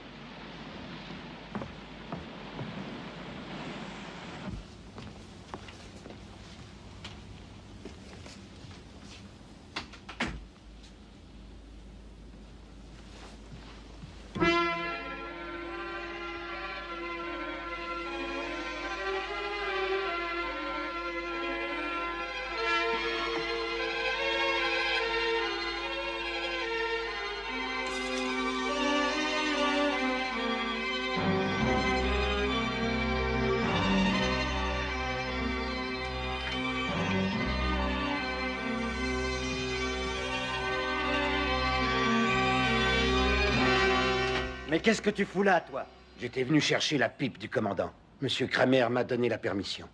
Mais qu'est-ce que tu fous là, toi? J'étais venu chercher la pipe du commandant. Monsieur Kramer m'a donné la permission.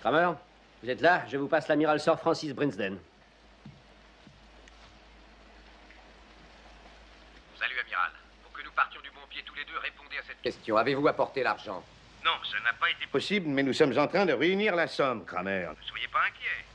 Kramer, vous êtes là? Je vous passe l'amiral Sir Francis Brinsden. Salut, amiral. Pour que nous partions du bon pied tous les deux, répondez à cette question. Avez-vous apporté l'argent? Non, ça n'a pas été possible, mais nous sommes en train de réunir la somme, Kramer. Ne soyez pas inquiet.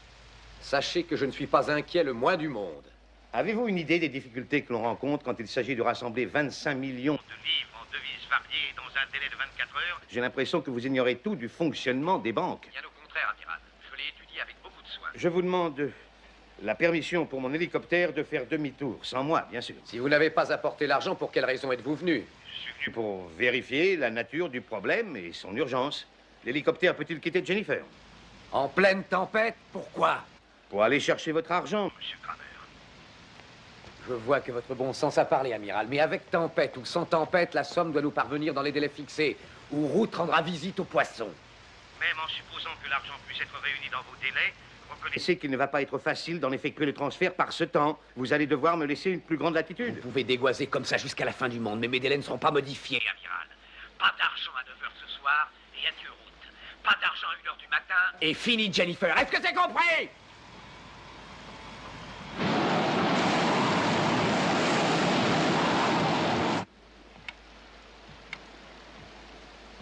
Sachez que je ne suis pas inquiet le moins du monde. Avez-vous une idée des difficultés que l'on rencontre quand il s'agit de rassembler 25 millions de livres en devises variées dans un délai de 24 heures? J'ai l'impression que vous ignorez tout du fonctionnement des banques. Bien au contraire, amiral. Je l'ai étudié avec beaucoup de soin. Je vous demande la permission pour mon hélicoptère de faire demi-tour, sans moi, bien sûr. Si vous n'avez pas apporté l'argent, pour quelle raison êtes-vous venu? Je suis venu pour vérifier la nature du problème et son urgence. L'hélicoptère peut-il quitter Jennifer? En pleine tempête? Pourquoi? Pour aller chercher votre argent, monsieur Kramer. Je vois que votre bon sens a parlé, amiral. Mais avec tempête ou sans tempête, la somme doit nous parvenir dans les délais fixés. Ou Route rendra visite aux poissons. Même en supposant que l'argent puisse être réuni dans vos délais, reconnaissez qu'il ne va pas être facile d'en effectuer le transfert par ce temps. Vous allez devoir me laisser une plus grande latitude. Vous pouvez dégoiser comme ça jusqu'à la fin du monde, mais mes délais ne seront pas modifiés, amiral. Pas d'argent à 9h ce soir, et adieu Route. Pas d'argent à 1h du matin, et fini Jennifer. Est-ce que c'est compris?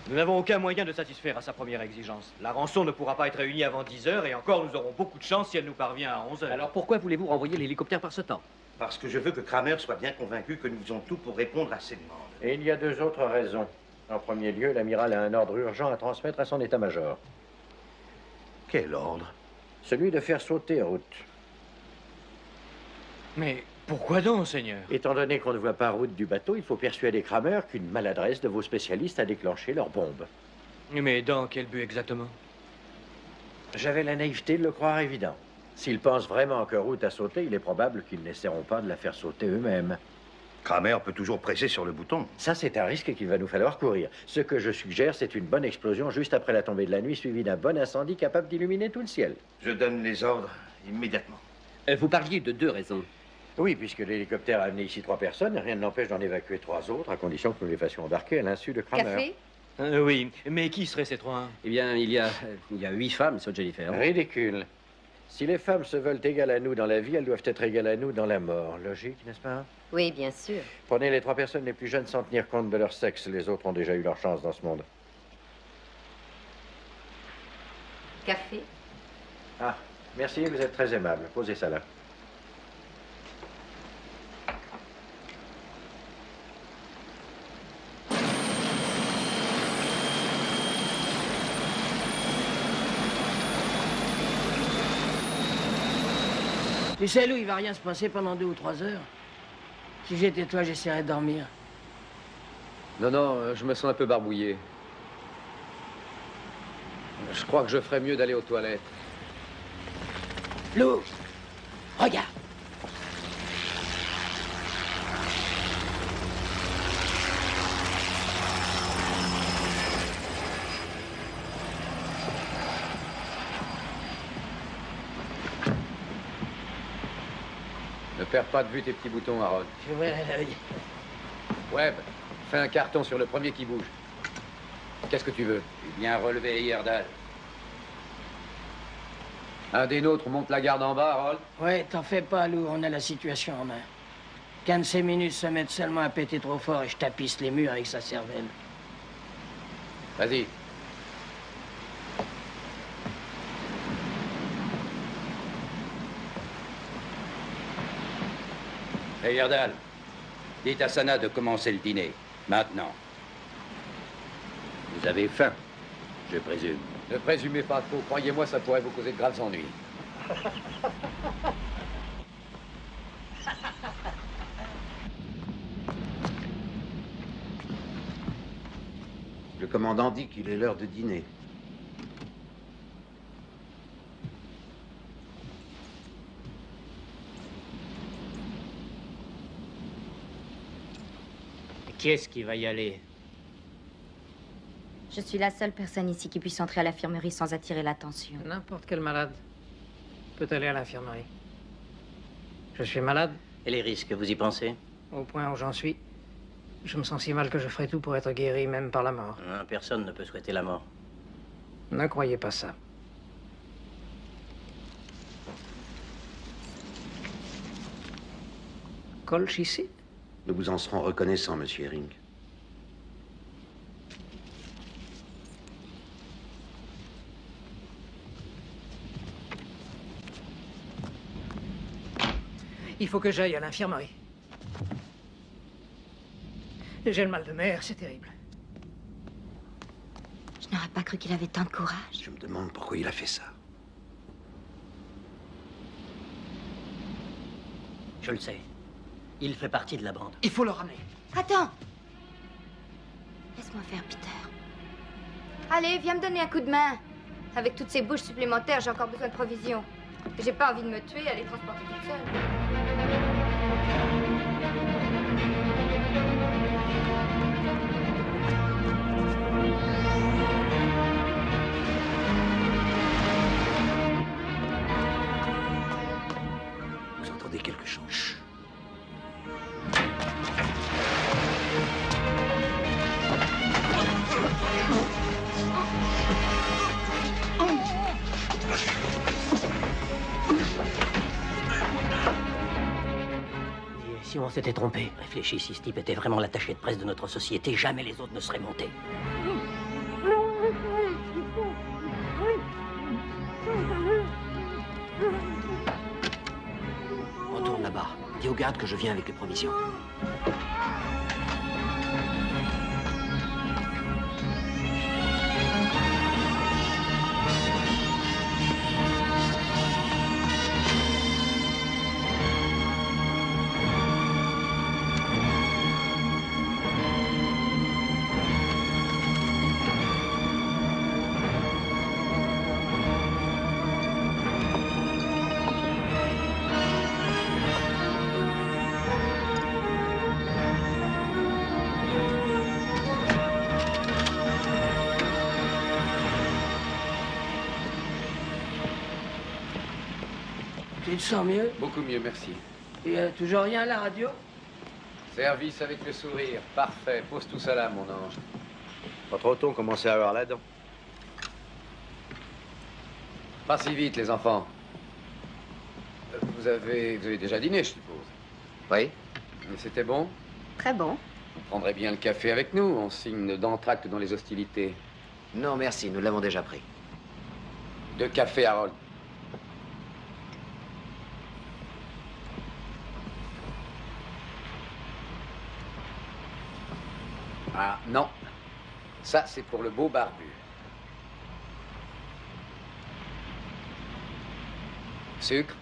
Nous n'avons aucun moyen de satisfaire à sa première exigence. La rançon ne pourra pas être réunie avant 10 heures, et encore, nous aurons beaucoup de chance si elle nous parvient à 11 heures. Alors pourquoi voulez-vous renvoyer l'hélicoptère par ce temps? Parce que je veux que Kramer soit bien convaincu que nous faisons tout pour répondre à ses demandes. Et il y a 2 autres raisons. En premier lieu, l'amiral a un ordre urgent à transmettre à son état-major. Quel ordre? Celui de faire sauter Route. Mais pourquoi donc, Seigneur? Étant donné qu'on ne voit pas Route du bateau, il faut persuader Kramer qu'une maladresse de vos spécialistes a déclenché leur bombe. Mais dans quel but exactement? J'avais la naïveté de le croire évident. S'ils pensent vraiment que Route a sauté, il est probable qu'ils n'essaieront pas de la faire sauter eux-mêmes. Kramer peut toujours presser sur le bouton. Ça, c'est un risque qu'il va nous falloir courir. Ce que je suggère, c'est une bonne explosion juste après la tombée de la nuit, suivie d'un bon incendie capable d'illuminer tout le ciel. Je donne les ordres immédiatement. Vous parliez de 2 raisons. Oui, puisque l'hélicoptère a amené ici 3 personnes, rien ne l'empêche d'en évacuer 3 autres, à condition que nous les fassions embarquer à l'insu de Kramer. Café? Oui, mais qui seraient ces 3? Eh bien, il y a 8 femmes sur Jennifer. Ridicule. Si les femmes se veulent égales à nous dans la vie, elles doivent être égales à nous dans la mort. Logique, n'est-ce pas? Oui, bien sûr. Prenez les 3 personnes les plus jeunes sans tenir compte de leur sexe. Les autres ont déjà eu leur chance dans ce monde. Café? Ah, merci, vous êtes très aimable. Posez ça là. Tu sais, Lou, il va rien se passer pendant 2 ou 3 heures. Si j'étais toi, j'essaierais de dormir. Non, non, je me sens un peu barbouillé. Je crois que je ferais mieux d'aller aux toilettes. Lou, regarde. Ne perds pas de vue tes petits boutons, Harold. Je verrai l'œil. Webb, fais un carton sur le premier qui bouge. Qu'est-ce que tu veux? Bien relevé, Heyerdahl. Un des nôtres monte la garde en bas, Harold. Ouais, t'en fais pas, Lou, on a la situation en main. Qu'un de ces minutes se mette seulement à péter trop fort et je tapisse les murs avec sa cervelle. Vas-y. Heyerdahl, dites à Sana de commencer le dîner. Maintenant. Vous avez faim, je présume. Ne présumez pas trop. Croyez-moi, ça pourrait vous causer de graves ennuis. Le commandant dit qu'il est l'heure de dîner. Qui est-ce qui va y aller? Je suis la seule personne ici qui puisse entrer à l'infirmerie sans attirer l'attention. N'importe quel malade peut aller à l'infirmerie. Je suis malade. Et les risques, vous y pensez? Au point où j'en suis, je me sens si mal que je ferai tout pour être guéri, même par la mort. Personne ne peut souhaiter la mort. Ne croyez pas ça. Colch ici? Nous vous en serons reconnaissants, monsieur Herring. Il faut que j'aille à l'infirmerie. J'ai le mal de mer, c'est terrible. Je n'aurais pas cru qu'il avait tant de courage. Je me demande pourquoi il a fait ça. Je le sais. Il fait partie de la bande. Il faut le ramener. Attends. Laisse-moi faire, Peter. Allez, viens me donner un coup de main. Avec toutes ces bouches supplémentaires, j'ai encore besoin de provisions. J'ai pas envie de me tuer à les transporter toute seule. Vous entendez quelque chose? Chut. Si on s'était trompé, réfléchis, si ce type était vraiment l'attaché de presse de notre société, jamais les autres ne seraient montés. Retourne là-bas. Dis aux gardes que je viens avec les provisions. Tu te sens mieux? Beaucoup mieux, merci. Il n'y a toujours rien à la radio? Service avec le sourire. Parfait. Pose tout ça là, mon ange. Pas trop tôt, commencez à avoir la dent. Pas si vite, les enfants. vous avez déjà dîné, je suppose. Oui. Mais c'était bon? Très bon. Vous prendrez bien le café avec nous, en signe d'entracte dans les hostilités. Non, merci, nous l'avons déjà pris. 2 cafés, Harold. Ah, non. Ça, c'est pour le beau barbu. Sucre?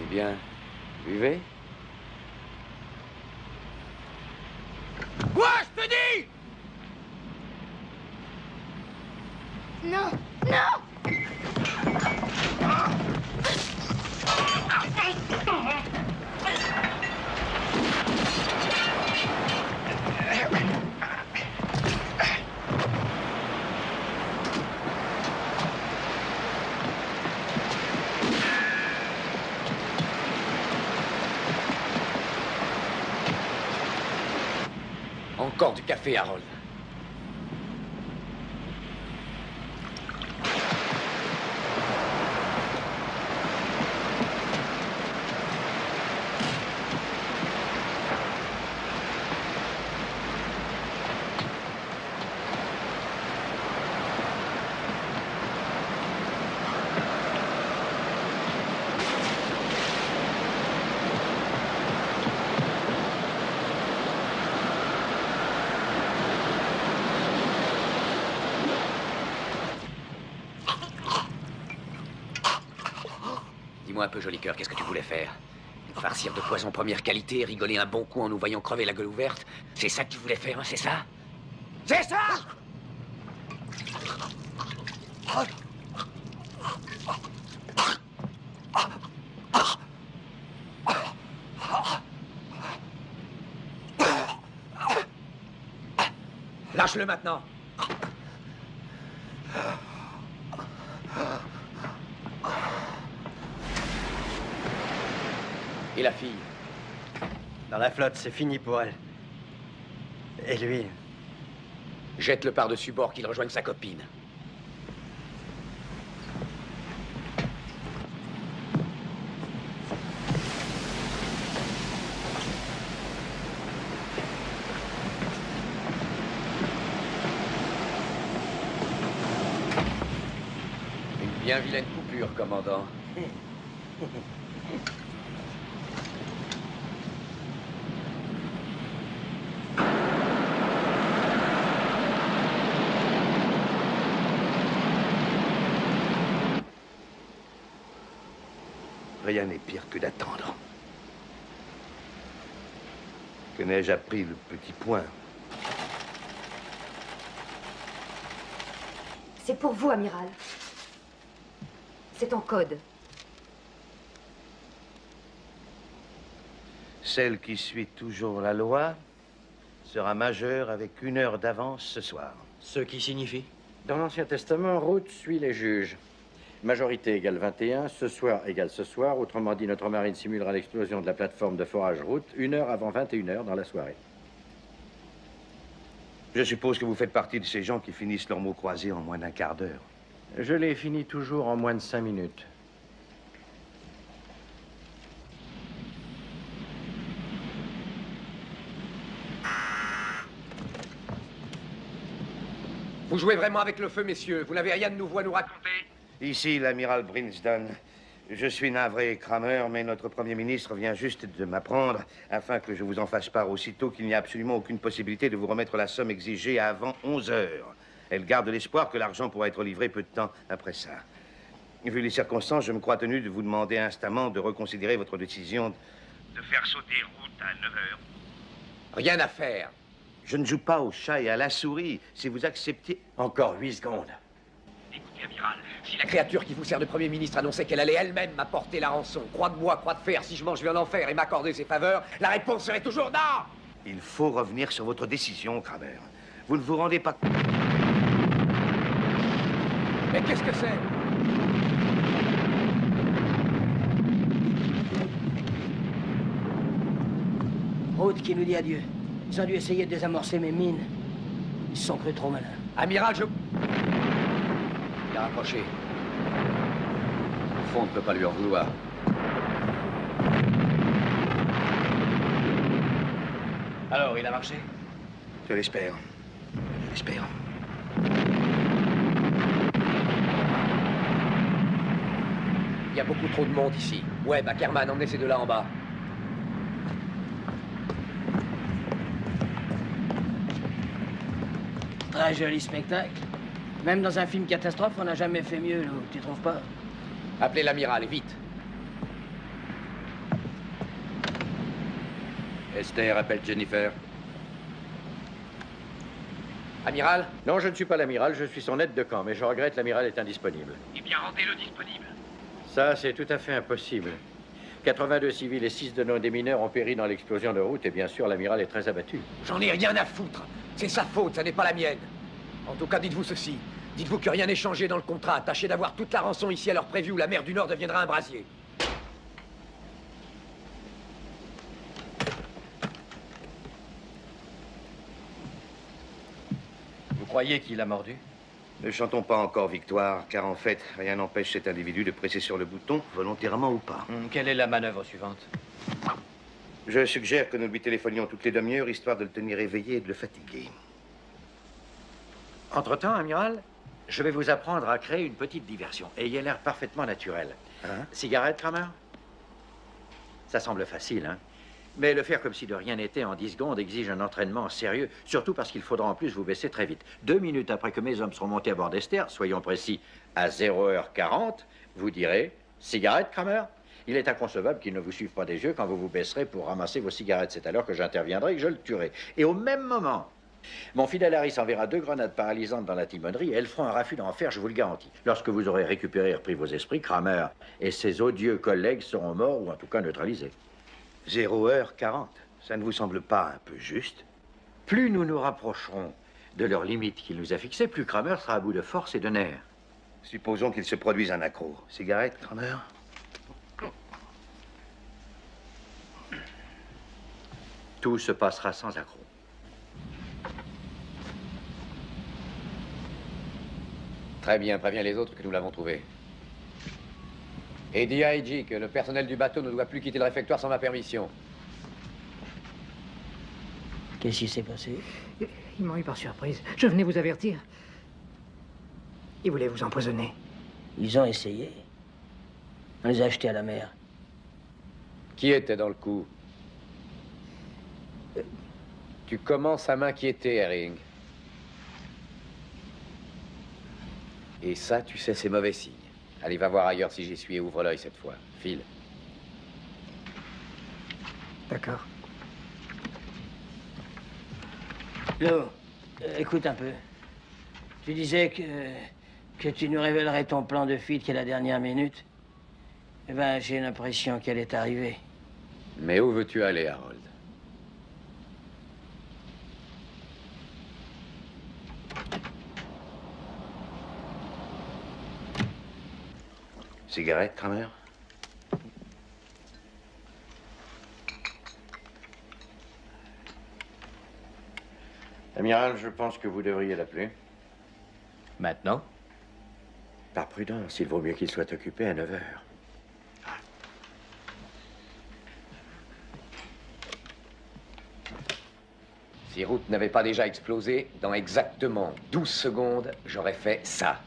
Eh bien, buvez. Quoi, je te dis? Non, non! Encore du café, Harold. Dis-moi un peu, joli cœur, qu'est-ce que tu voulais faire? Nous farcir de poison première qualité, rigoler un bon coup en nous voyant crever la gueule ouverte? C'est ça que tu voulais faire, hein, c'est ça? C'est ça? Lâche-le maintenant. Et la fille? Dans la flotte, c'est fini pour elle. Et lui? Jette-le par-dessus bord qu'il rejoigne sa copine. Une bien vilaine coupure, commandant. Rien n'est pire que d'attendre. Que n'ai-je appris le petit point? C'est pour vous, amiral. C'est en code. Celle qui suit toujours la loi sera majeure avec 1 heure d'avance ce soir. Ce qui signifie? Dans l'Ancien Testament, Ruth suit les juges. Majorité égale 21, ce soir égale ce soir. Autrement dit, notre marine simulera l'explosion de la plateforme de forage Ruth 1 heure avant 21h dans la soirée. Je suppose que vous faites partie de ces gens qui finissent leurs mots croisés en moins d'un quart d'heure. Je les finis toujours en moins de 5 minutes. Vous jouez vraiment avec le feu, messieurs. Vous n'avez rien de nouveau à nous raconter? Ici, l'amiral Brinsden. Je suis navré, Kramer, mais notre Premier ministre vient juste de m'apprendre, afin que je vous en fasse part aussitôt, qu'il n'y a absolument aucune possibilité de vous remettre la somme exigée avant 11 heures. Elle garde l'espoir que l'argent pourra être livré peu de temps après ça. Vu les circonstances, je me crois tenu de vous demander instamment de reconsidérer votre décision de faire sauter Ruth à 9 heures. Rien à faire. Je ne joue pas au chat et à la souris. Si vous acceptez... Encore 8 secondes. Écoutez, amiral, si la créature qui vous sert de Premier ministre annonçait qu'elle allait elle-même m'apporter la rançon, croix de bois, croix de fer, si je mange viande en enfer et m'accorder ses faveurs, la réponse serait toujours non! Il faut revenir sur votre décision, Kramer. Vous ne vous rendez pas... Mais qu'est-ce que c'est? Ruth qui nous dit adieu. Ils ont dû essayer de désamorcer mes mines. Ils se sont crus trop malins. Amiral, il a rapproché. Au fond, on ne peut pas lui en vouloir. Alors, il a marché? Je l'espère. Je l'espère. Il y a beaucoup trop de monde ici. Ouais, Ackerman, emmenez ces deux-là en bas. Très joli spectacle. Même dans un film catastrophe, on n'a jamais fait mieux, Lou. Tu trouves pas? Appelez l'amiral, et vite. Esther appelle Jennifer. Amiral? Non, je ne suis pas l'amiral, je suis son aide de camp, mais je regrette, l'amiral est indisponible. Eh bien, rendez-le disponible. Ça, c'est tout à fait impossible. 82 civils et 6 de nos démineurs ont péri dans l'explosion de route, et bien sûr, l'amiral est très abattu. J'en ai rien à foutre. C'est sa faute, ça n'est pas la mienne. En tout cas, dites-vous ceci. Dites-vous que rien n'est changé dans le contrat. Tâchez d'avoir toute la rançon ici à l'heure prévue où la mer du Nord deviendra un brasier. Vous croyez qu'il a mordu? Ne chantons pas encore victoire, car en fait, rien n'empêche cet individu de presser sur le bouton, volontairement ou pas. Quelle est la manœuvre suivante? Je suggère que nous lui téléphonions toutes les demi-heures, histoire de le tenir éveillé et de le fatiguer. Entre-temps, amiral, je vais vous apprendre à créer une petite diversion. Ayez l'air parfaitement naturel. Hein? Cigarette, Kramer? Ça semble facile, hein? Mais le faire comme si de rien n'était en 10 secondes exige un entraînement sérieux, surtout parce qu'il faudra en plus vous baisser très vite. 2 minutes après que mes hommes seront montés à bord d'Esther, soyons précis, à 0h40, vous direz « Cigarette, Kramer ?» Il est inconcevable qu'il ne vous suive pas des yeux quand vous vous baisserez pour ramasser vos cigarettes. C'est alors que j'interviendrai et que je le tuerai. Et au même moment, mon fidèle Harris enverra 2 grenades paralysantes dans la timonerie et elles feront un raffut d'enfer, je vous le garantis. Lorsque vous aurez récupéré et repris vos esprits, Kramer et ses odieux collègues seront morts ou en tout cas neutralisés. 0h40, ça ne vous semble pas un peu juste? Plus nous nous rapprocherons de leur limite qu'il nous a fixée, plus Kramer sera à bout de force et de nerfs. Supposons qu'il se produise un accro. Cigarette, Kramer? Tout se passera sans accroc. Très bien, préviens les autres que nous l'avons trouvé. Et dis à IG que le personnel du bateau ne doit plus quitter le réfectoire sans ma permission. Qu'est-ce qui s'est passé? Ils m'ont eu par surprise. Je venais vous avertir. Ils voulaient vous empoisonner. Ils ont essayé. On les a achetés à la mer. Qui était dans le coup? Tu commences à m'inquiéter, Herring. Et ça, tu sais, c'est mauvais signe. Allez, va voir ailleurs si j'y suis et ouvre l'œil cette fois. File. D'accord. Lou, écoute un peu. Tu disais que tu nous révélerais ton plan de fuite qui est la dernière minute. Eh ben, j'ai l'impression qu'elle est arrivée. Mais où veux-tu aller, Harold? Cigarette, Kramer? Amiral, je pense que vous devriez l'appeler. Maintenant? Par prudence, il vaut mieux qu'il soit occupé à 9h. Si Route n'avait pas déjà explosé, dans exactement 12 secondes, j'aurais fait ça.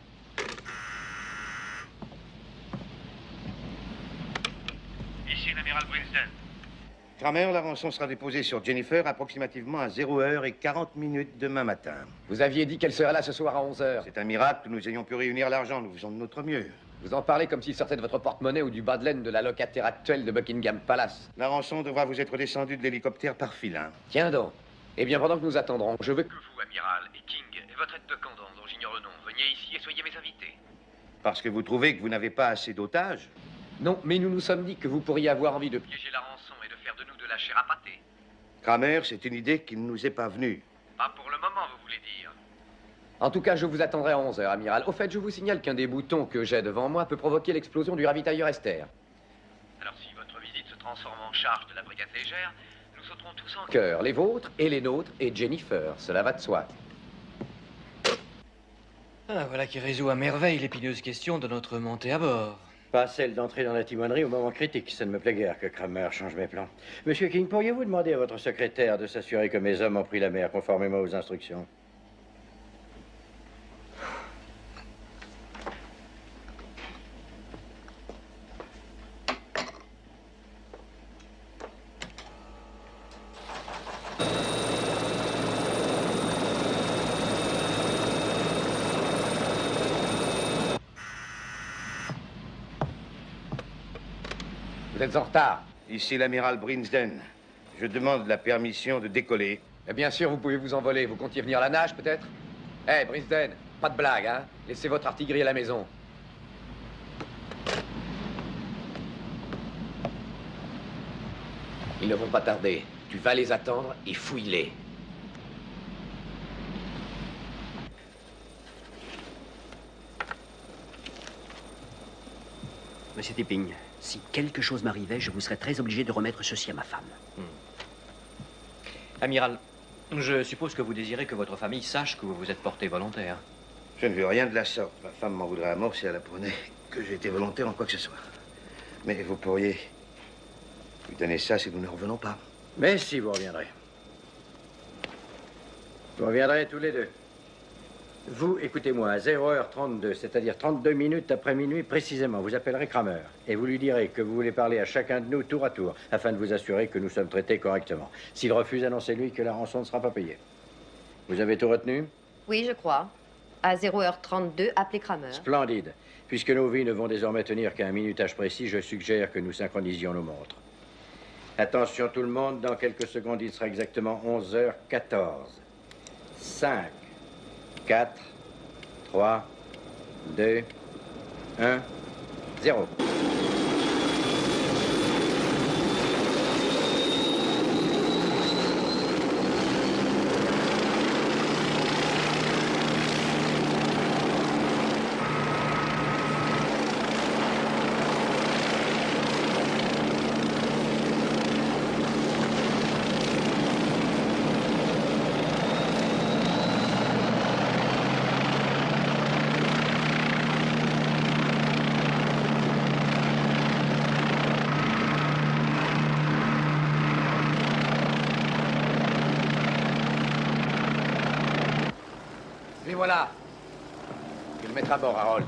Ici l'amiral Winston. Kramer, la rançon sera déposée sur Jennifer approximativement à 0h40 demain matin. Vous aviez dit qu'elle serait là ce soir à 11h. C'est un miracle que nous ayons pu réunir l'argent. Nous faisons de notre mieux. Vous en parlez comme s'il sortait de votre porte-monnaie ou du bas de laine de la locataire actuelle de Buckingham Palace. La rançon devra vous être descendue de l'hélicoptère par filin. Tiens donc. Eh bien, pendant que nous attendrons, je veux que vous, amiral, et King, et votre aide de camp dont j'ignore le nom, veniez ici et soyez mes invités. Parce que vous trouvez que vous n'avez pas assez d'otages? Non, mais nous nous sommes dit que vous pourriez avoir envie de piéger la rançon et de faire de nous de la chair à pâté. Kramer, c'est une idée qui ne nous est pas venue. Pas pour le moment, vous voulez dire. En tout cas, je vous attendrai à 11h, amiral. Au fait, je vous signale qu'un des boutons que j'ai devant moi peut provoquer l'explosion du ravitailleur Esther. Alors si votre visite se transforme en charge de la brigade légère, nous sauterons tous en cœur, les vôtres et les nôtres et Jennifer, cela va de soi. Ah, voilà qui résout à merveille l'épineuse question de notre montée à bord. Pas celle d'entrer dans la timonerie au moment critique. Ça ne me plaît guère que Kramer change mes plans. Monsieur King, pourriez-vous demander à votre secrétaire de s'assurer que mes hommes ont pris la mer conformément aux instructions? Vous êtes en retard. Ici l'amiral Brinsden. Je demande la permission de décoller. Et bien sûr, vous pouvez vous envoler. Vous comptiez venir à la nage, peut-être? Eh, Brinsden, pas de blague, hein? Laissez votre artillerie à la maison. Ils ne vont pas tarder. Tu vas les attendre et fouille-les. Monsieur Tipping, si quelque chose m'arrivait, je vous serais très obligé de remettre ceci à ma femme. Amiral, je suppose que vous désirez que votre famille sache que vous vous êtes porté volontaire. Je ne veux rien de la sorte. Ma femme m'en voudrait à mort si elle apprenait que j'ai été volontaire en quoi que ce soit. Mais vous pourriez lui donner ça si nous ne revenons pas. Mais si, vous reviendrez. Vous reviendrez tous les deux. Vous, écoutez-moi, à 0h32, c'est-à-dire 32 minutes après minuit précisément, vous appellerez Kramer et vous lui direz que vous voulez parler à chacun de nous tour à tour, afin de vous assurer que nous sommes traités correctement. S'il refuse, annoncez-lui que la rançon ne sera pas payée. Vous avez tout retenu? Oui, je crois. À 0h32, appelez Kramer. Splendide. Puisque nos vies ne vont désormais tenir qu'à un minutage précis, je suggère que nous synchronisions nos montres. Attention tout le monde, dans quelques secondes, il sera exactement 11h14. 5, 4, 3, 2, 1, 0. Et voilà. Tu le mettre à bord, Harold.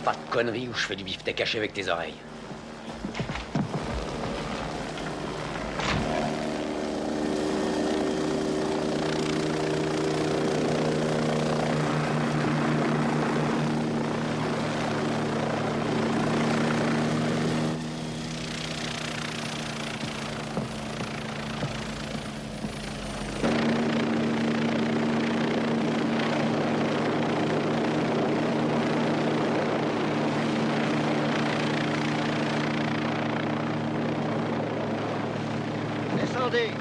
Pas de conneries où je fais du beefsteak caché avec tes oreilles. Descendez.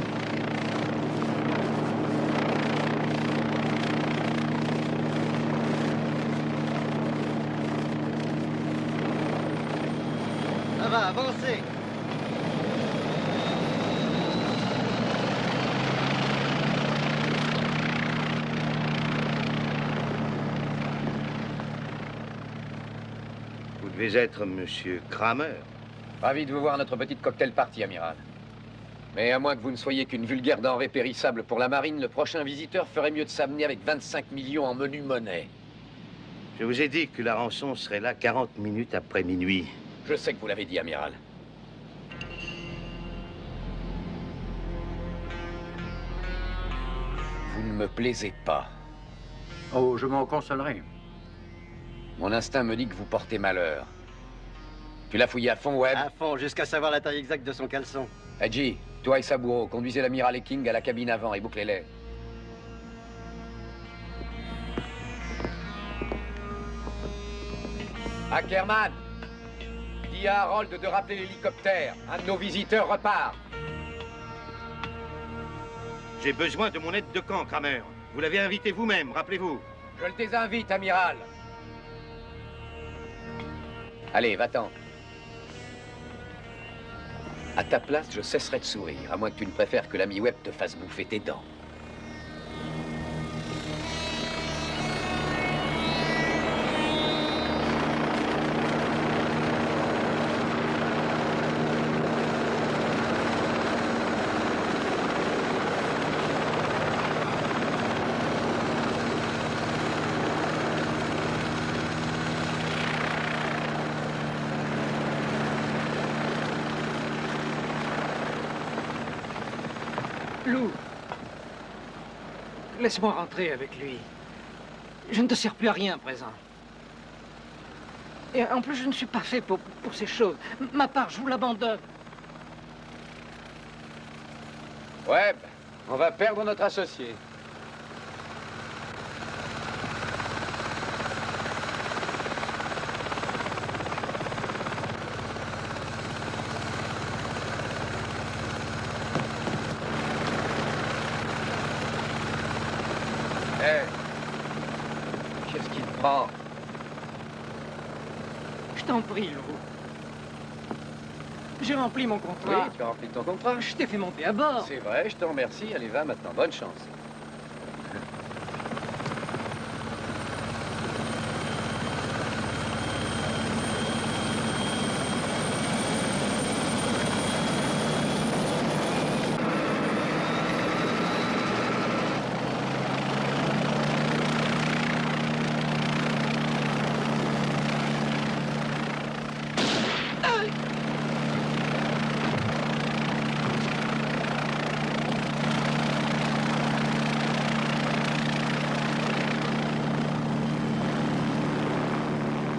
Ça va, avancez. Vous devez être Monsieur Kramer. Ravi de vous voir à notre petite cocktail party, amiral. Mais à moins que vous ne soyez qu'une vulgaire denrée périssable pour la marine, le prochain visiteur ferait mieux de s'amener avec 25 millions en menu monnaie. Je vous ai dit que la rançon serait là 40 minutes après minuit. Je sais que vous l'avez dit, amiral. Vous ne me plaisez pas. Oh, je m'en consolerai. Mon instinct me dit que vous portez malheur. Tu l'as fouillé à fond, Webb? À fond, jusqu'à savoir la taille exacte de son caleçon. Hadji, toi et Saburo, conduisez l'amiral et King à la cabine avant et bouclez-les. Ackerman, dis à Harold de rappeler l'hélicoptère. Un de nos visiteurs repart. J'ai besoin de mon aide de camp, Kramer. Vous l'avez invité vous-même, rappelez-vous. Je le désinvite, amiral. Allez, va-t'en. À ta place, je cesserai de sourire, à moins que tu ne préfères que l'ami Webb te fasse bouffer tes dents. Lou, laisse-moi rentrer avec lui. Je ne te sers plus à rien à présent. Et en plus, je ne suis pas fait pour ces choses. Ma part, je vous l'abandonne. Webb, on va perdre notre associé. Hé, qu'est-ce qu'il prend? Je t'en prie, Lou. J'ai rempli mon contrat. Oui, tu as rempli ton contrat. Je t'ai fait monter à bord. C'est vrai, je te remercie. Allez, va maintenant. Bonne chance.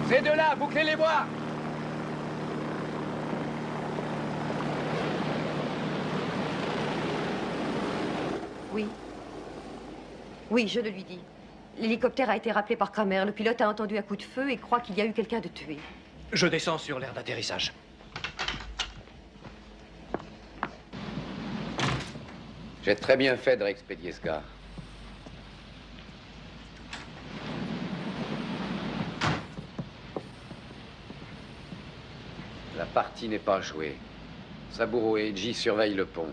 Ces deux-là, bouclez-les-moi! Oui. Oui, je le lui dis. L'hélicoptère a été rappelé par Kramer. Le pilote a entendu un coup de feu et croit qu'il y a eu quelqu'un de tué. Je descends sur l'aire d'atterrissage. J'ai très bien fait de réexpédier ce gars. La partie n'est pas jouée. Saburo et Eiji surveillent le pont.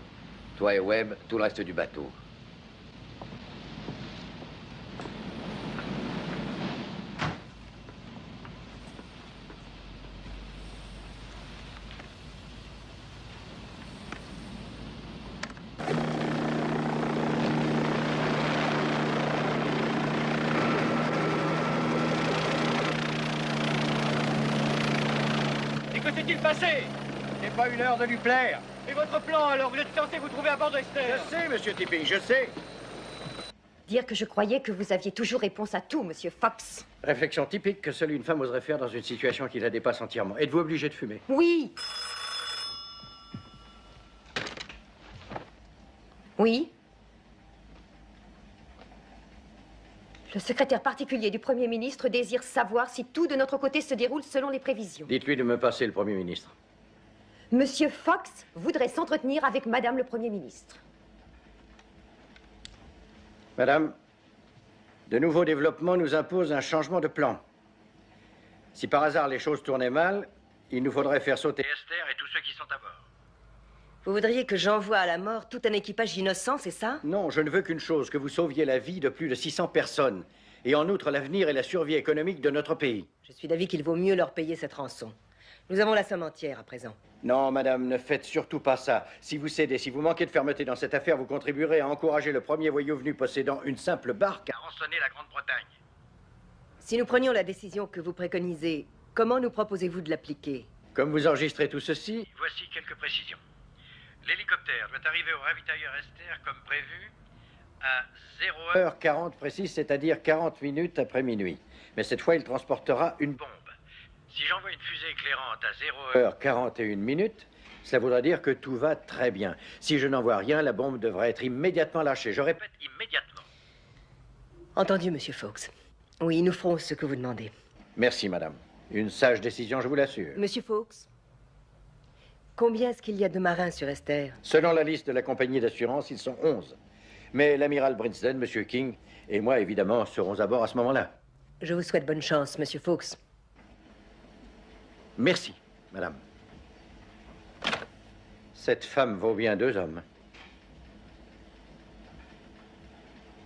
Toi et Webb, tout le reste du bateau. Et que s'est-il passé? C'est pas une heure de lui plaire. Et votre plan, alors? Vous êtes censé vous trouver à bord d'Esther. Je sais, monsieur Tipping, je sais. Dire que je croyais que vous aviez toujours réponse à tout, monsieur Fox. Réflexion typique que seule une femme oserait faire dans une situation qui la dépasse entièrement. Êtes-vous obligé de fumer? Oui. Oui. Le secrétaire particulier du Premier ministre désire savoir si tout de notre côté se déroule selon les prévisions. Dites-lui de me passer le Premier ministre. Monsieur Fox voudrait s'entretenir avec Madame le Premier ministre. Madame, de nouveaux développements nous imposent un changement de plan. Si par hasard les choses tournaient mal, il nous faudrait faire sauter Esther et tous ceux qui sont à bord. Vous voudriez que j'envoie à la mort tout un équipage innocent, c'est ça? Non, je ne veux qu'une chose, que vous sauviez la vie de plus de 600 personnes. Et en outre, l'avenir et la survie économique de notre pays. Je suis d'avis qu'il vaut mieux leur payer cette rançon. Nous avons la somme entière à présent. Non, madame, ne faites surtout pas ça. Si vous cédez, si vous manquez de fermeté dans cette affaire, vous contribuerez à encourager le premier voyou venu possédant une simple barque à rançonner la Grande-Bretagne. Si nous prenions la décision que vous préconisez, comment nous proposez-vous de l'appliquer? Comme vous enregistrez tout ceci, Voici quelques précisions. L'hélicoptère doit arriver au ravitailleur Esther comme prévu à 0h40 40 précise, c'est-à-dire 40 minutes après minuit. Mais cette fois, il transportera une bombe. Si j'envoie une fusée éclairante à 0h... 41 minutes, cela voudra dire que tout va très bien. Si je n'en vois rien, la bombe devrait être immédiatement lâchée. Je répète, immédiatement. Entendu, monsieur Fox. Oui, nous ferons ce que vous demandez. Merci, madame. Une sage décision, je vous l'assure. Monsieur Fox, combien est-ce qu'il y a de marins sur Esther? Selon la liste de la compagnie d'assurance, ils sont 11. Mais l'amiral Brinsden, monsieur King et moi, évidemment, serons à bord à ce moment-là. Je vous souhaite bonne chance, monsieur Fox. Merci, madame. Cette femme vaut bien 2 hommes.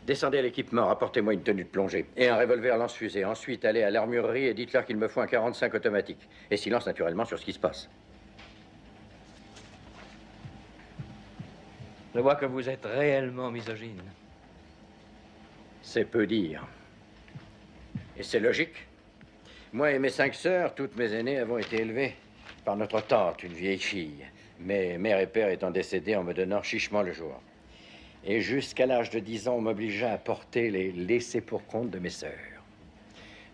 Descendez à l'équipement, rapportez-moi une tenue de plongée et un revolver lance-fusée. Ensuite, allez à l'armurerie et dites-leur qu'il me faut un 45 automatique. Et silence, naturellement, sur ce qui se passe. Je vois que vous êtes réellement misogyne. C'est peu dire. Et c'est logique. Moi et mes 5 sœurs, toutes mes aînées, avons été élevées par notre tante, une vieille fille. Mais mère et père étant décédés en me donnant chichement le jour. Et jusqu'à l'âge de 10 ans, on m'obligea à porter les laissés pour compte de mes sœurs.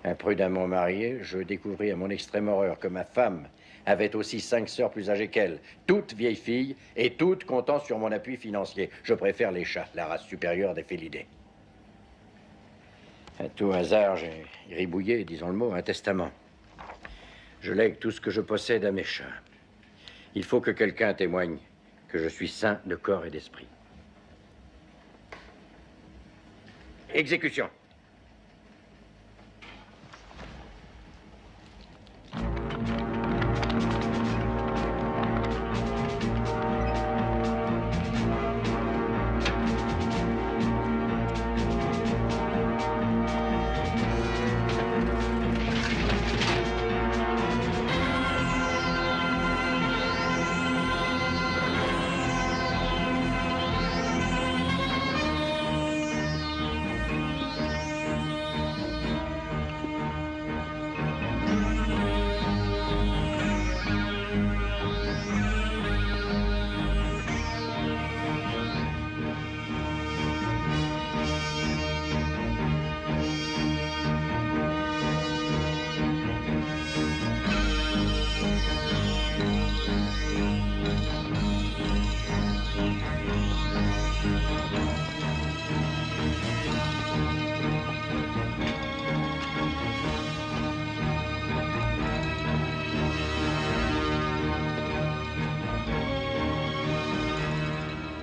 Imprudemment marié, je découvris à mon extrême horreur que ma femme avait aussi 5 sœurs plus âgées qu'elle, toutes vieilles filles et toutes comptant sur mon appui financier. Je préfère les chats, la race supérieure des félidés. À tout hasard, j'ai ribouillé, disons le mot, un testament. Je lègue tout ce que je possède à mes chats. Il faut que quelqu'un témoigne que je suis sain de corps et d'esprit. Exécution.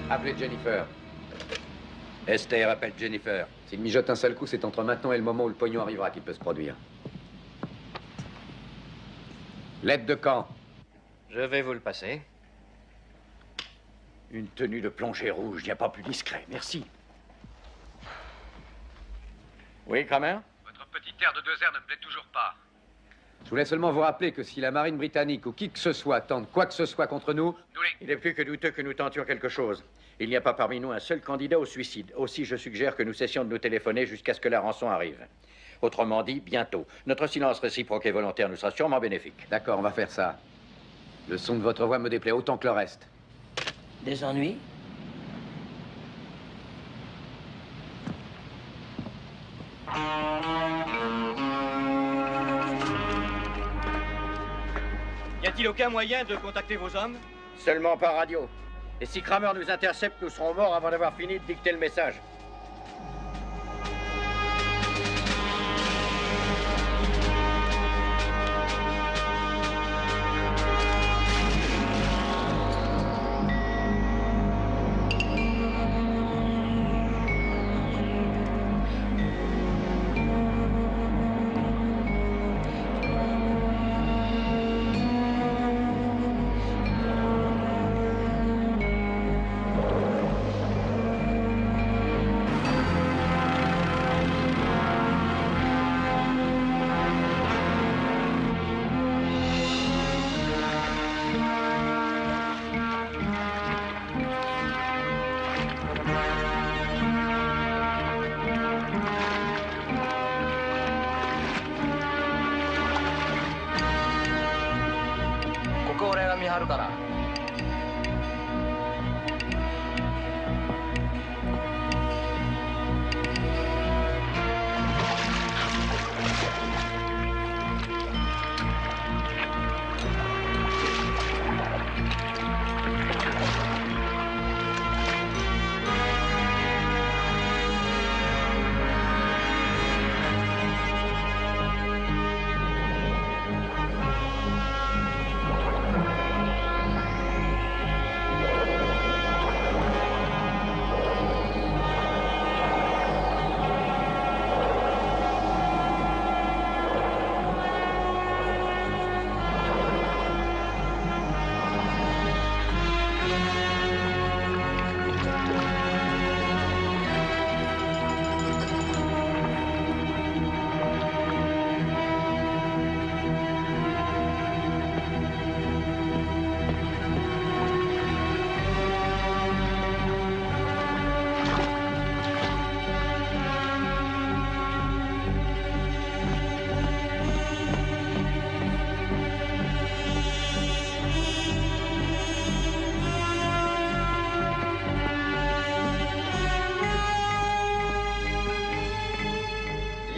Appelez Jennifer. Esther appelle Jennifer. S'il mijote un seul coup, c'est entre maintenant et le moment où le pognon arrivera qu'il peut se produire. L'aide de camp. Je vais vous le passer. Une tenue de plongée rouge, il n'y a pas plus discret. Merci. Oui, Kramer? Votre petit air de 2 airs ne me plaît toujours pas. Je voulais seulement vous rappeler que si la marine britannique ou qui que ce soit tente quoi que ce soit contre nous... Il est plus que douteux que nous tentions quelque chose. Il n'y a pas parmi nous un seul candidat au suicide. Aussi, je suggère que nous cessions de nous téléphoner jusqu'à ce que la rançon arrive. Autrement dit, bientôt. Notre silence réciproque et volontaire nous sera sûrement bénéfique. D'accord, on va faire ça. Le son de votre voix me déplaît autant que le reste. Des ennuis? Y a-t-il aucun moyen de contacter vos hommes? Seulement par radio. Et si Kramer nous intercepte, nous serons morts avant d'avoir fini de dicter le message.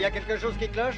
a quelque chose qui cloche?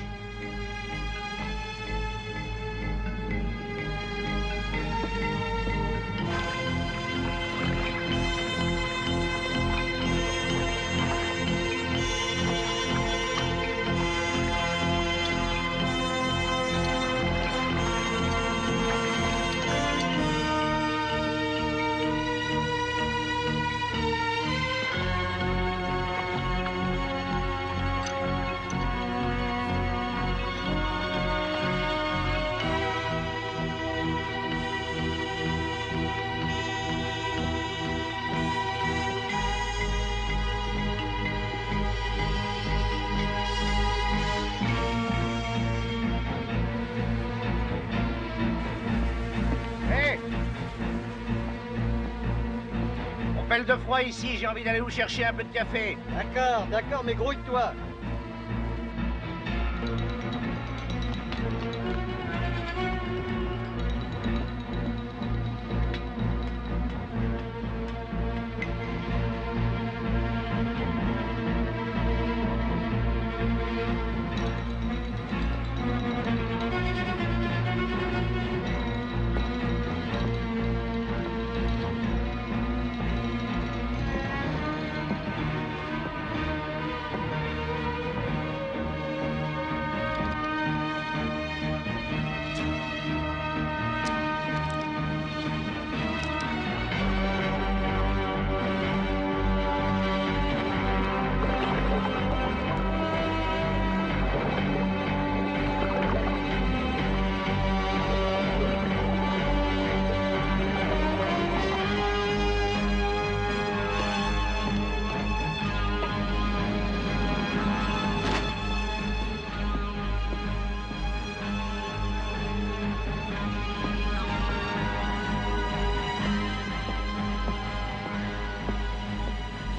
Pelle de froid ici, j'ai envie d'aller vous chercher un peu de café. D'accord, d'accord, mais grouille-toi.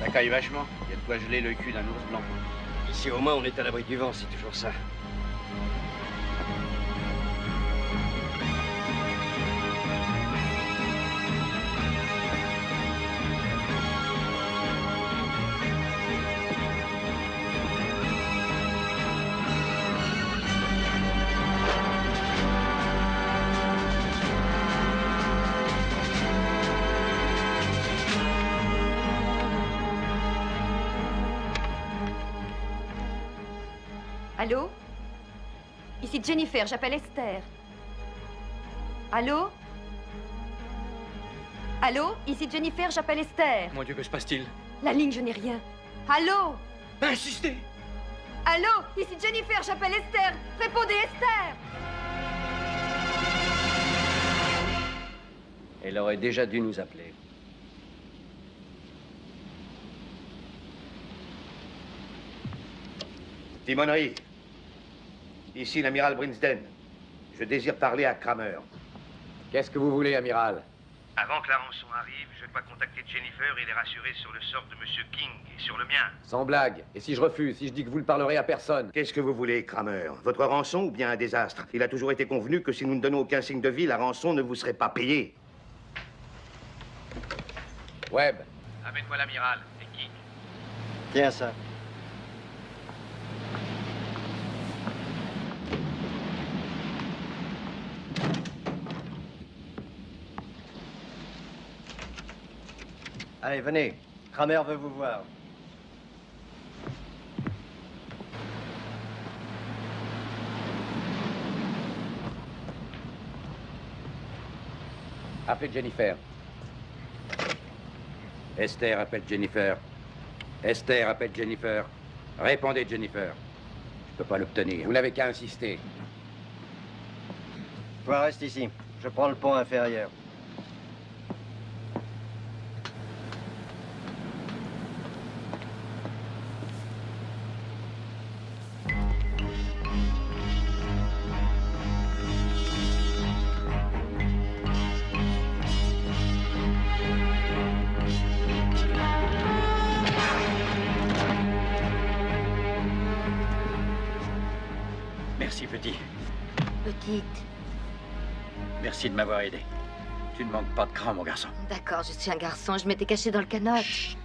Ça caille vachement. Il y a de quoi geler le cul d'un ours blanc. Ici, au moins, on est à l'abri du vent, c'est toujours ça. Allô? Ici Jennifer, j'appelle Esther. Allô? Allô? Ici Jennifer, j'appelle Esther. Mon Dieu, que se passe-t-il? La ligne, je n'ai rien. Allô? Insistez! Allô? Ici Jennifer, j'appelle Esther. Répondez, Esther! Elle aurait déjà dû nous appeler. Timonerie. Ici l'amiral Brinsden. Je désire parler à Kramer. Qu'est-ce que vous voulez, amiral? Avant que la rançon arrive, je dois contacter Jennifer et les rassurer sur le sort de Monsieur King et sur le mien. Sans blague. Et si je refuse, si je dis que vous ne parlerez à personne? Qu'est-ce que vous voulez, Kramer? Votre rançon ou bien un désastre? Il a toujours été convenu que si nous ne donnons aucun signe de vie, la rançon ne vous serait pas payée. Webb. Amène-moi l'amiral et King. Tiens ça. Allez, venez. Kramer veut vous voir. Appelez Jennifer. Esther appelle Jennifer. Esther appelle Jennifer. Répondez, Jennifer. Je peux pas l'obtenir. Vous n'avez qu'à insister. Toi, reste ici. Je prends le pont inférieur. Merci, petit. Petite. Merci de m'avoir aidé. Tu ne manques pas de cran, mon garçon. D'accord, je suis un garçon. Je m'étais caché dans le canot. Chut.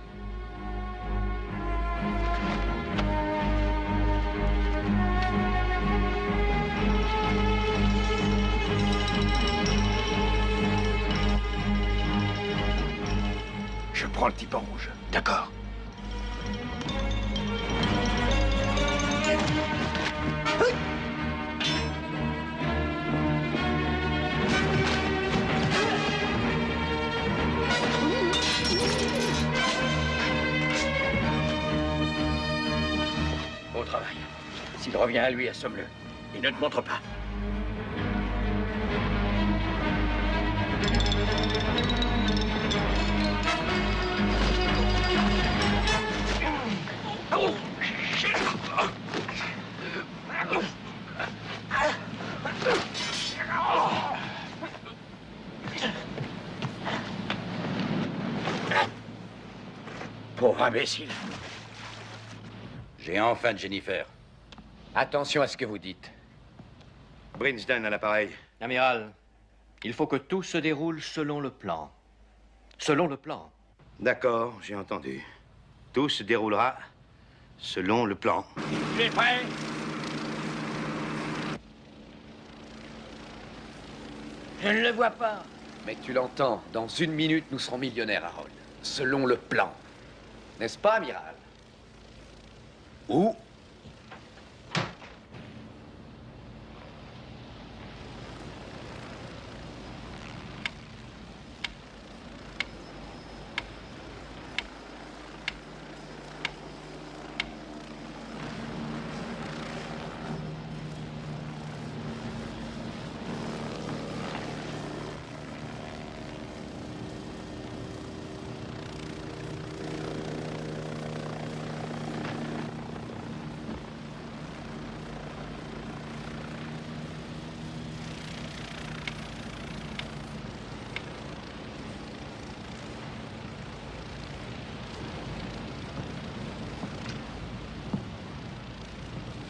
prends le type en rouge. D'accord. Bon travail. S'il revient à lui, assomme-le. Il ne te montre pas. Pauvre imbécile. J'ai enfin Jennifer. Attention à ce que vous dites. Brinsden à l'appareil. Amiral, il faut que tout se déroule selon le plan. Selon le plan. D'accord, j'ai entendu. Tout se déroulera selon le plan. Tu es prêt? Je ne le vois pas. Mais tu l'entends, dans 1 minute, nous serons millionnaires, Harold. Selon le plan. N'est-ce pas, amiral? Où?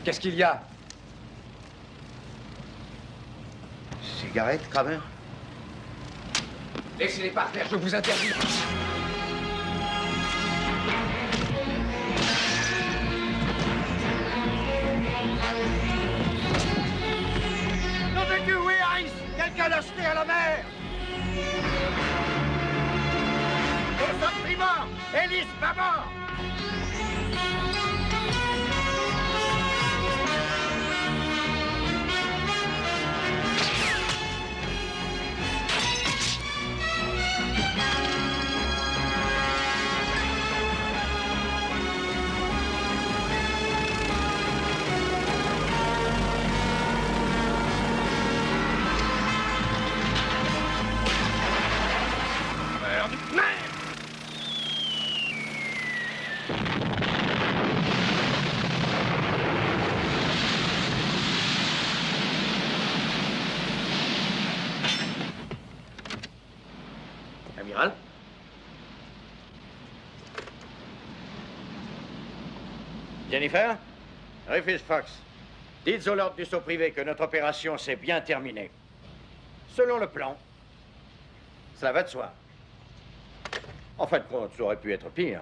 Qu'est-ce qu'il y a? Cigarette, Kramer? Laissez-les par terre, je vous interdis. Nom de Dieu, oui, Harris! Quelqu'un l'a jeté à la mer! Nous sommes tribord! Hélice, bâbord! Amiral? Jennifer? Rufus Fox. Dites aux lords du saut privé que notre opération s'est bien terminée. Selon le plan. Cela va de soi. En fin de compte, ça aurait pu être pire.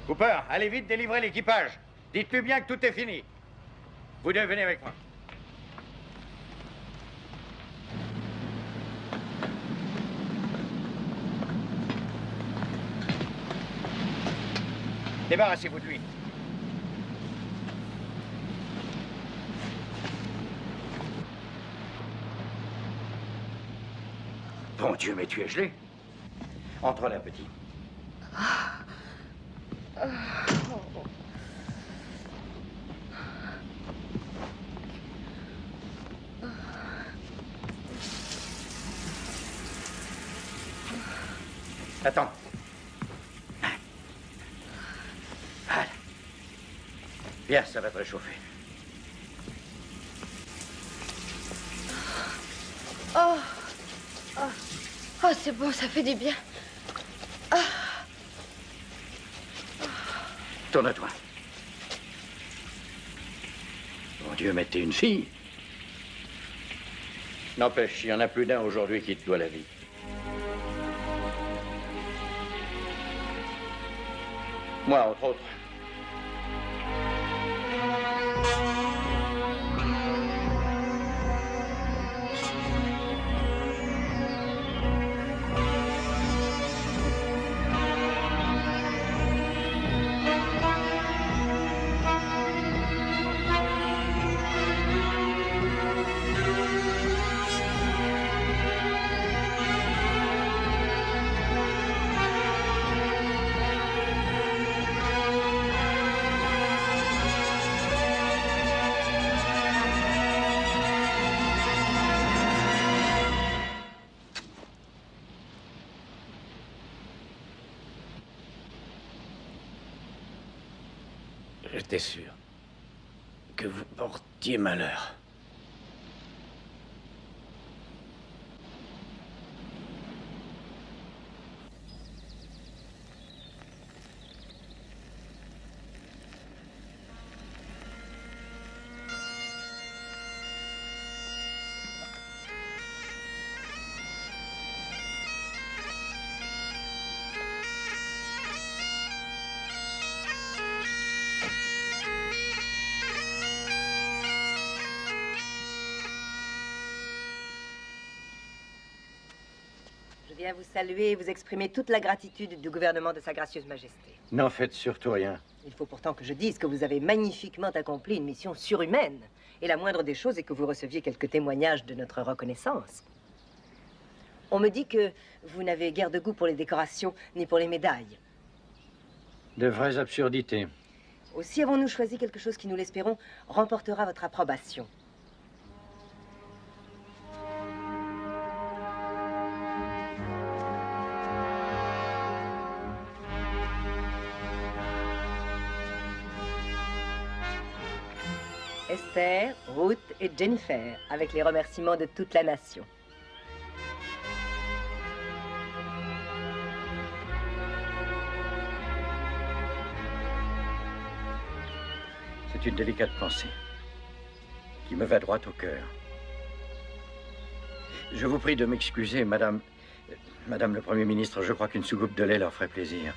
Cooper, allez vite délivrer l'équipage. Dites-lui bien que tout est fini. Vous deux, venez avec moi. Débarrassez-vous de lui. Bon Dieu, mais tu es gelé. Entre là, petit. Attends. Voilà. Bien, ça va te réchauffer. Oh, oh, oh c'est bon, ça fait du bien. Ah. Tourne-toi. Mon Dieu, mais t'es une fille. N'empêche, il y en a plus d'un aujourd'hui qui te doit la vie. Moi, entre autres. J'étais sûr que vous portiez malheur. Je viens vous saluer et vous exprimer toute la gratitude du gouvernement de Sa Gracieuse Majesté. N'en faites surtout rien. Il faut pourtant que je dise que vous avez magnifiquement accompli une mission surhumaine. Et la moindre des choses est que vous receviez quelques témoignages de notre reconnaissance. On me dit que vous n'avez guère de goût pour les décorations ni pour les médailles. De vraies absurdités. Aussi avons-nous choisi quelque chose qui, nous l'espérons, remportera votre approbation. Esther, Ruth et Jennifer, avec les remerciements de toute la nation. C'est une délicate pensée qui me va droit au cœur. Je vous prie de m'excuser, Madame le Premier ministre. Je crois qu'une soucoupe de lait leur ferait plaisir.